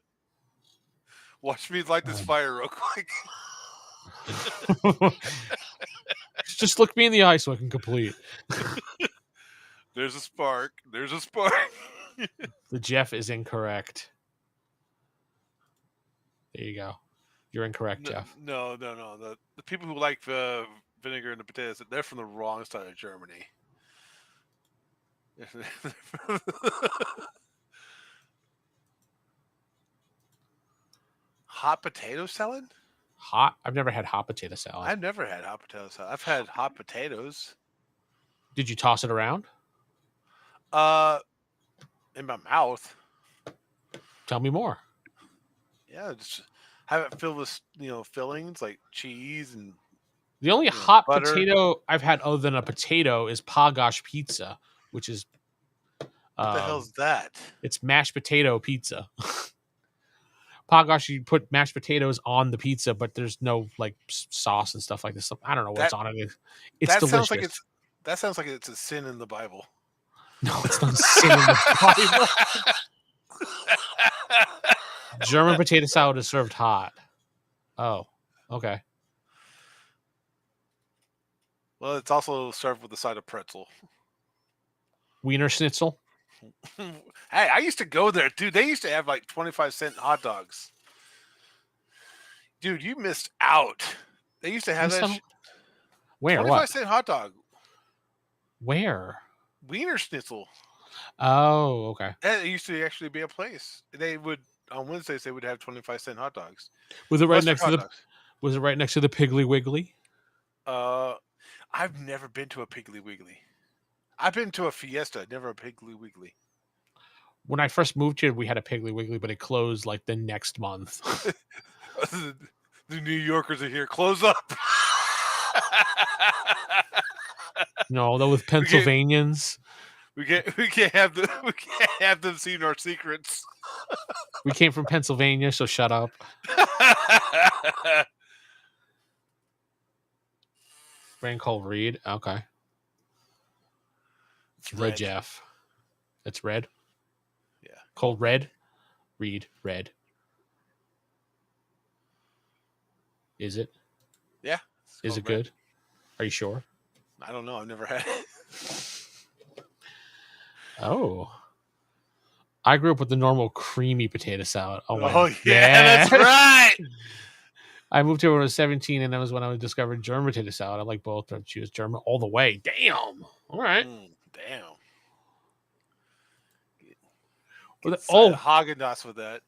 Watch me light this fire real quick. Just look me in the eye so I can complete. There's a spark. There's a spark. The Geoff is incorrect. There you go. You're incorrect, Geoff. No. The people who like vinegar in the potatoes, they're from the wrong side of Germany. Hot potato salad? Hot? I've never had hot potato salad. I've never had hot potato salad. I've had hot potatoes. Did you toss it around? In my mouth. Tell me more. Yeah, just have it filled with fillings like cheese and The only hot butter. potato I've had other than a potato is Pagosh pizza, which is What the hell's that? it's mashed potato pizza. Pagosh, you put mashed potatoes on the pizza, but there's no like sauce and stuff like this. I don't know what's on it. It's That delicious. sounds like it's a sin in the Bible. No, it's not sin in the Bible. German potato salad is served hot. Oh, okay. Well, it's also served with a side of pretzel. Wiener Schnitzel. Hey, I used to go there, dude. They used to have like 25-cent hot dogs. Dude, you missed out. They used to have that. Where? 25-cent hot dog. Where? Wiener Schnitzel. Oh, okay. It used to actually be a place. They would on Wednesdays they would have 25-cent hot dogs. Was it right next to the? Was it right next to the Piggly Wiggly? I've never been to a Piggly Wiggly. I've been to a Fiesta, never a Piggly Wiggly. When I first moved here, we had a Piggly Wiggly, but it closed like the next month. The New Yorkers are here. Close up. No, that was Pennsylvanians. We can't have them seen our secrets. We came from Pennsylvania, so shut up. Brand called Reed. Okay. It's the red. Geoff. It's red. Yeah. Cold red. Reed red. Is it? Yeah. Is it good? Are you sure? I don't know. I've never had it. Oh. I grew up with the normal creamy potato salad. Oh, yeah, that's right. I moved here when I was 17, and that was when I discovered German potato salad. I like both, but choose German all the way. Damn. All right. Damn. Haagen-Dazs with that.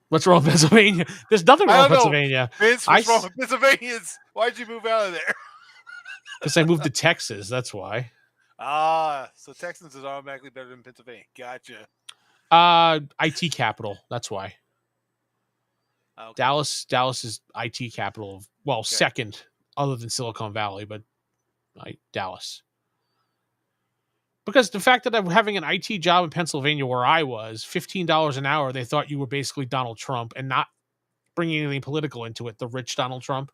What's wrong with Pennsylvania? There's nothing wrong with Pennsylvania. Vince, what's wrong with Pennsylvanians? Why'd you move out of there? Because I moved to Texas. That's why. So Texans is automatically better than Pennsylvania. Gotcha. IT capital. That's why. Okay. Dallas is IT capital. Well, second, other than Silicon Valley, but Dallas. Because the fact that I'm having an IT job in Pennsylvania where I was, $15 an hour, they thought you were basically Donald Trump and not bringing anything political into it, the rich Donald Trump.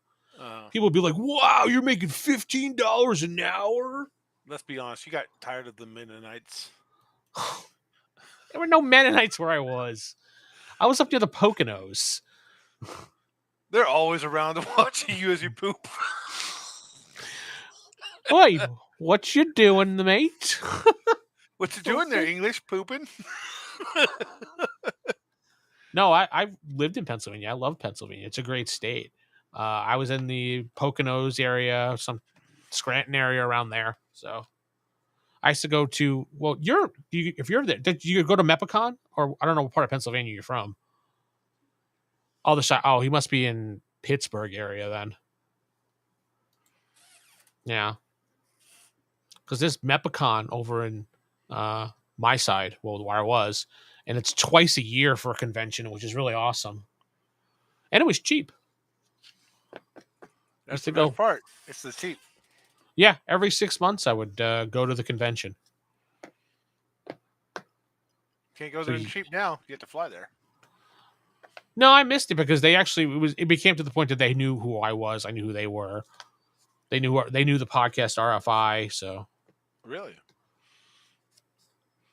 People would be like, wow, you're making $15 an hour? Let's be honest. You got tired of the Mennonites. There were no Mennonites where I was. I was up near the Poconos. They're always around watching you as you poop. Oi, what you doing, mate? What you doing there, English? Pooping? No, I lived in Pennsylvania. I love Pennsylvania. It's a great state. I was in the Poconos area, some Scranton area around there. So I used to go to, well, if you're there, did you go to Mepicon? Or I don't know what part of Pennsylvania you're from. Oh, he must be in Pittsburgh area then. Yeah. Because there's Mepicon over in my side, well, where I was, and it's twice a year for a convention, which is really awesome. And it was cheap. That's the best part. It's the cheap. Yeah, every 6 months I would go to the convention. Can't go there cheap now. You have to fly there. No, I missed it because it became to the point that they knew who I was. I knew who they were. They knew the podcast RFI. So really.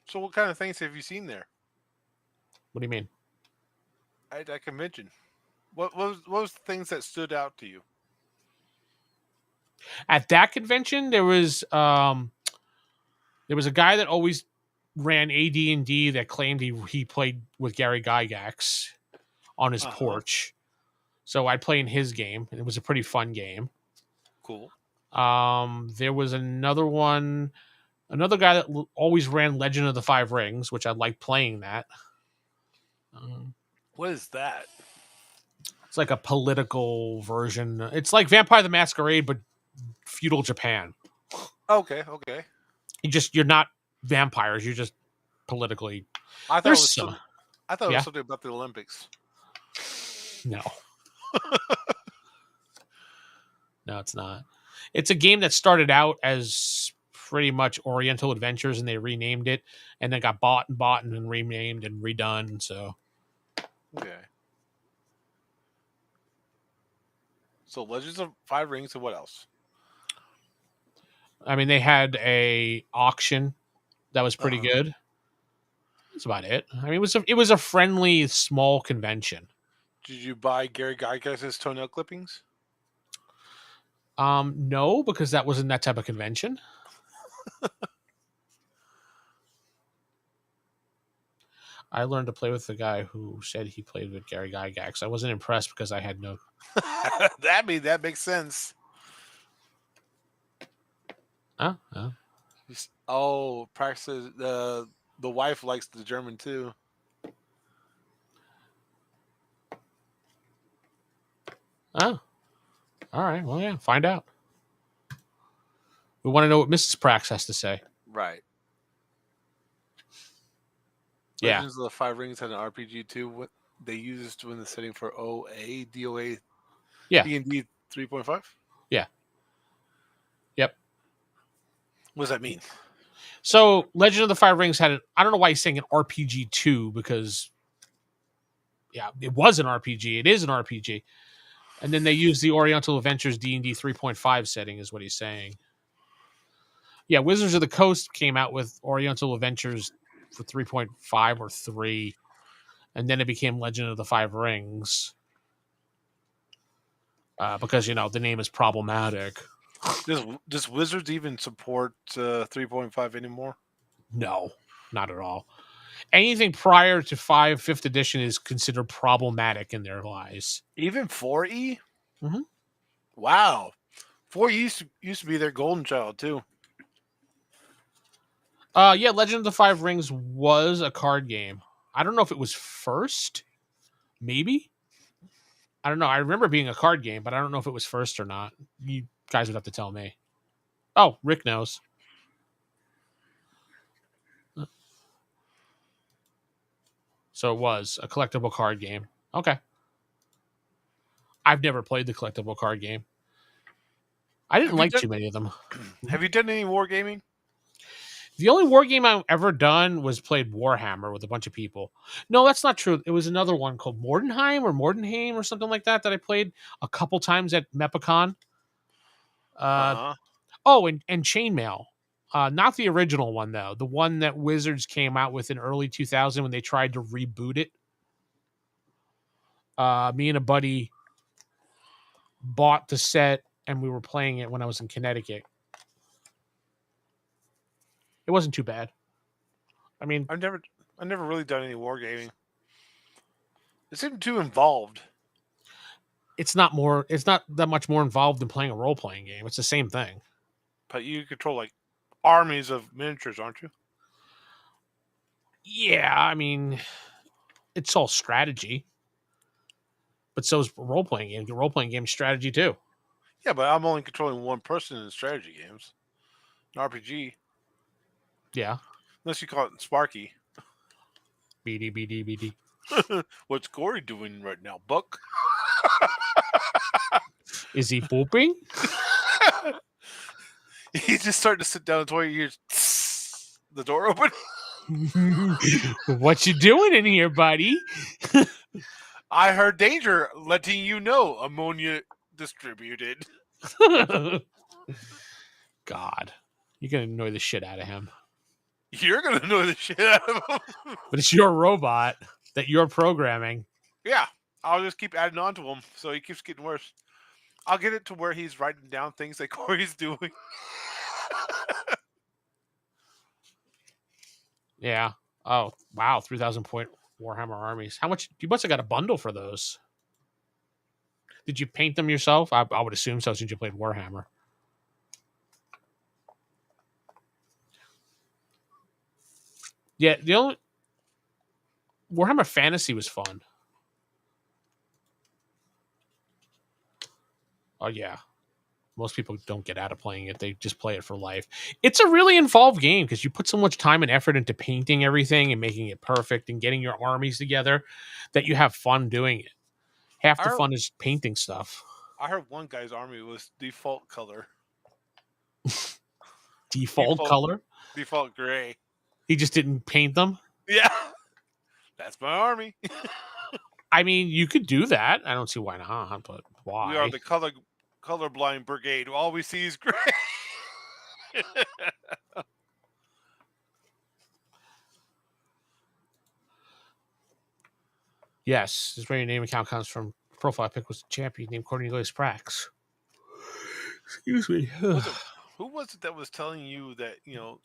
So what kind of things have you seen there? What do you mean? At that convention, what was the things that stood out to you? At that convention, there was a guy that always ran AD&D that claimed he played with Gary Gygax on his porch. So I'd play in his game, and it was a pretty fun game. Cool. There was another guy that always ran Legend of the Five Rings, which I liked playing that. What is that? It's like a political version. It's like Vampire the Masquerade, but feudal Japan. Okay. You're not vampires. You're just politically. I thought it was something about the Olympics. No. No, it's not. It's a game that started out as pretty much Oriental Adventures, and they renamed it, and then got bought and then renamed and redone. So, Okay. So Legends of Five Rings and what else? I mean, they had a auction that was pretty Uh-huh. good. That's about it. I mean, it was a friendly, small convention. Did you buy Gary Gygax's toenail clippings? No, because that wasn't that type of convention. I learned to play with the guy who said he played with Gary Gygax. I wasn't impressed because I had no. that makes sense. Huh? Oh, practices. The wife likes the German too. Oh, all right. Well, yeah. Find out. We want to know what Mrs. Prax has to say. Right. Yeah. Legends of the Five Rings had an RPG too. What they used in the setting for OA, DOA, Yeah. D&D 3.5? Yeah. Yep. What does that mean? So, Legend of the Five Rings had I don't know why he's saying an RPG 2 because, yeah, it was an RPG. It is an RPG. And then they used the Oriental Adventures D&D 3.5 setting is what he's saying. Yeah, Wizards of the Coast came out with Oriental Adventures for 3.5 or 3. And then it became Legend of the Five Rings. Because, the name is problematic. Does Wizards even support 3.5 anymore? No, not at all. Anything prior to 5th edition is considered problematic in their eyes. Even 4E? Mhm. Wow. 4E used to be their golden child too. Yeah, Legend of the Five Rings was a card game. I don't know if it was first. Maybe. I don't know. I remember being a card game, but I don't know if it was first or not. You guys would have to tell me. Oh, Rick knows. So it was a collectible card game. Okay. I've never played the collectible card game. I didn't like too many of them. Have you done any wargaming? The only war game I've ever done was played Warhammer with a bunch of people. No, that's not true. It was another one called Mordenheim or something like that I played a couple times at Mepicon. Oh, and Chainmail. Not the original one, though. The one that Wizards came out with in early 2000 when they tried to reboot it. Me and a buddy bought the set, and we were playing it when I was in Connecticut. It wasn't too bad. I mean, I've never really done any wargaming. It seemed too involved. it's not that much more involved than playing a role-playing game. It's the same thing. But you control like armies of miniatures, aren't you? Yeah, I mean, it's all strategy. But so is role-playing game. Role-playing game strategy too. Yeah, but I'm only controlling one person in strategy games. An RPG. Yeah. Unless you call it Sparky. BD. What's Corey doing right now, Buck? Is he pooping? He's just starting to sit down in the toilet. You hear the door open. What you doing in here, buddy? I heard danger, letting you know. Ammonia distributed. God. You're going to annoy the shit out of him. You're going to annoy the shit out of him. But it's your robot that you're programming. Yeah. I'll just keep adding on to him, so he keeps getting worse. I'll get it to where he's writing down things that Corey's doing. Yeah. Oh, wow. 3,000 point Warhammer armies. How much? You must have got a bundle for those. Did you paint them yourself? I would assume so since you played Warhammer. Yeah, the only Warhammer Fantasy was fun. Oh yeah. Most people don't get out of playing it. They just play it for life. It's a really involved game because you put so much time and effort into painting everything and making it perfect and getting your armies together that you have fun doing it. Half the fun is painting stuff. I heard one guy's army was default color. Default color? Default gray. He just didn't paint them? Yeah. That's my army. I mean, you could do that. I don't see why not, but why? We are the colorblind brigade. All we see is gray. Yes, this is where your name account comes from. Profile pic was a champion named Cornelius Prax. Excuse me. Who was it that was telling you that, your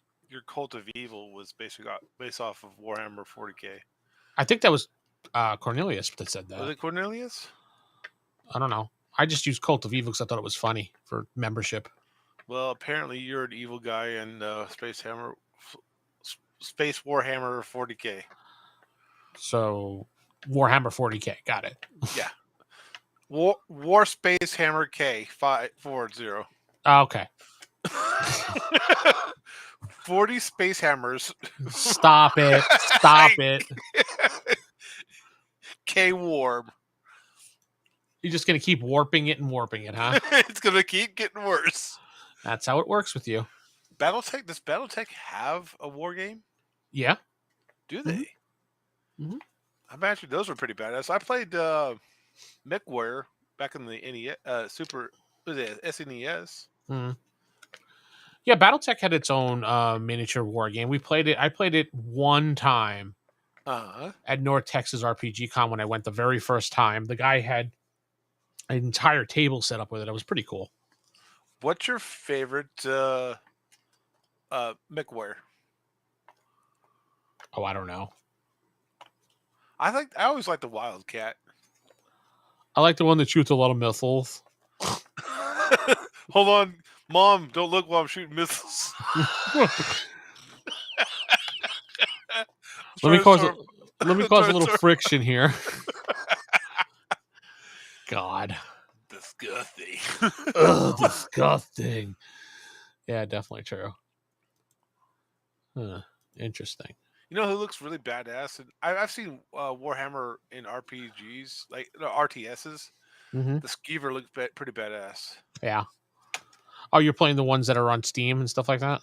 Cult of Evil was basically based off of Warhammer 40K? I think that was Cornelius that said that. Was it Cornelius? I don't know. I just used Cult of Evil because I thought it was funny for membership. Well, apparently you're an evil guy in Space Warhammer 40K. So Warhammer 40K, got it. Yeah. War Space Hammer K 540. Okay. 40 space hammers. Stop it. Stop it. K warp. You're just going to keep warping it, huh? It's going to keep getting worse. That's how it works with you. Battletech, does Battletech have a war game? Yeah. Do they? Mm-hmm. I imagine those were pretty badass. I played MechWarrior back in the SNES. Mm-hmm. Yeah, Battletech had its own miniature war game. I played it one time at North Texas RPG Con when I went the very first time. The guy had an entire table set up with it. It was pretty cool. What's your favorite MechWarrior? Oh, I don't know. I always like the Wildcat. I like the one that shoots a lot of missiles. Hold on, Mom! Don't look while I'm shooting missiles. Let me cause a little friction here. God, disgusting. Ugh, disgusting. Yeah, definitely true. Interesting. You know who looks really badass? And I've seen Warhammer in RPGs, like RTSs. Mm-hmm. The Skeever looks pretty badass. Yeah. Oh, you're playing the ones that are on Steam and stuff like that?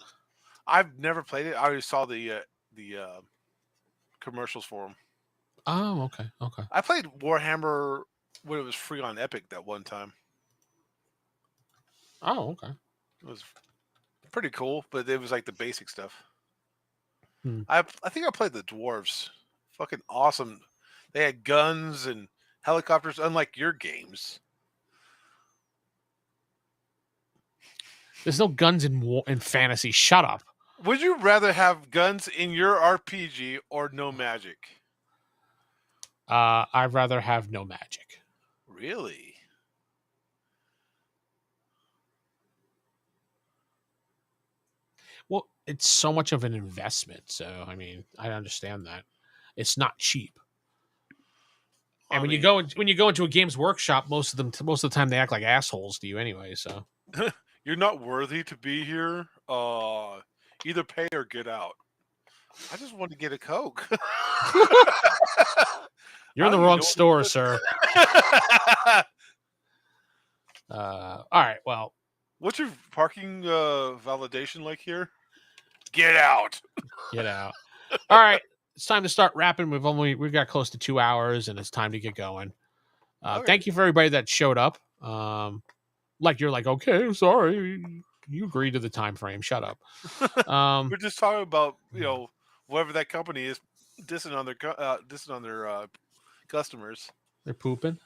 I've never played it. I already saw the commercials for them. Oh, okay. I played Warhammer when it was free on Epic that one time. Oh, okay. It was pretty cool, but it was like the basic stuff. Hmm. I think I played the dwarves. Fucking awesome. They had guns and helicopters, unlike your games. There's no guns in fantasy. Shut up. Would you rather have guns in your RPG or no magic? I'd rather have no magic. Really? Well, it's so much of an investment. So, I mean, I understand that. It's not cheap. And when you go into a Games Workshop, most of the time they act like assholes to you anyway. So you're not worthy to be here. Either pay or get out. I just want to get a Coke. You're in the wrong store, sir. All right. Well, what's your parking validation like here? Get out. Get out. All right. It's time to start wrapping. We've got close to 2 hours, and it's time to get going. Okay. Thank you for everybody that showed up. You're like, okay, sorry, you agreed to the time frame. Shut up. We're just talking about whatever that company is dissing on their customers. They're pooping.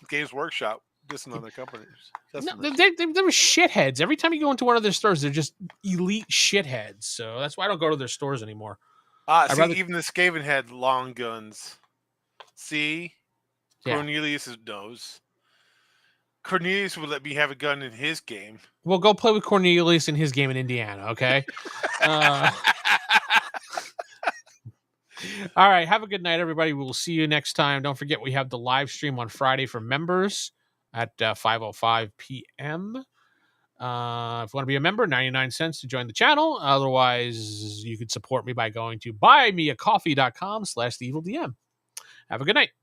Games Workshop dissing on their companies. No, they were shitheads. Every time you go into one of their stores, they're just elite shitheads. So that's why I don't go to their stores anymore. Even the Skaven had long guns. See? Yeah. Cornelius knows. Cornelius would let me have a gun in his game. Well, go play with Cornelius in his game in Indiana, okay? All right. Have a good night, everybody. We will see you next time. Don't forget, we have the live stream on Friday for members at 5:05 p.m. If you want to be a member, 99 cents to join the channel. Otherwise, you could support me by going to buymeacoffee.com/theevildm. Have a good night.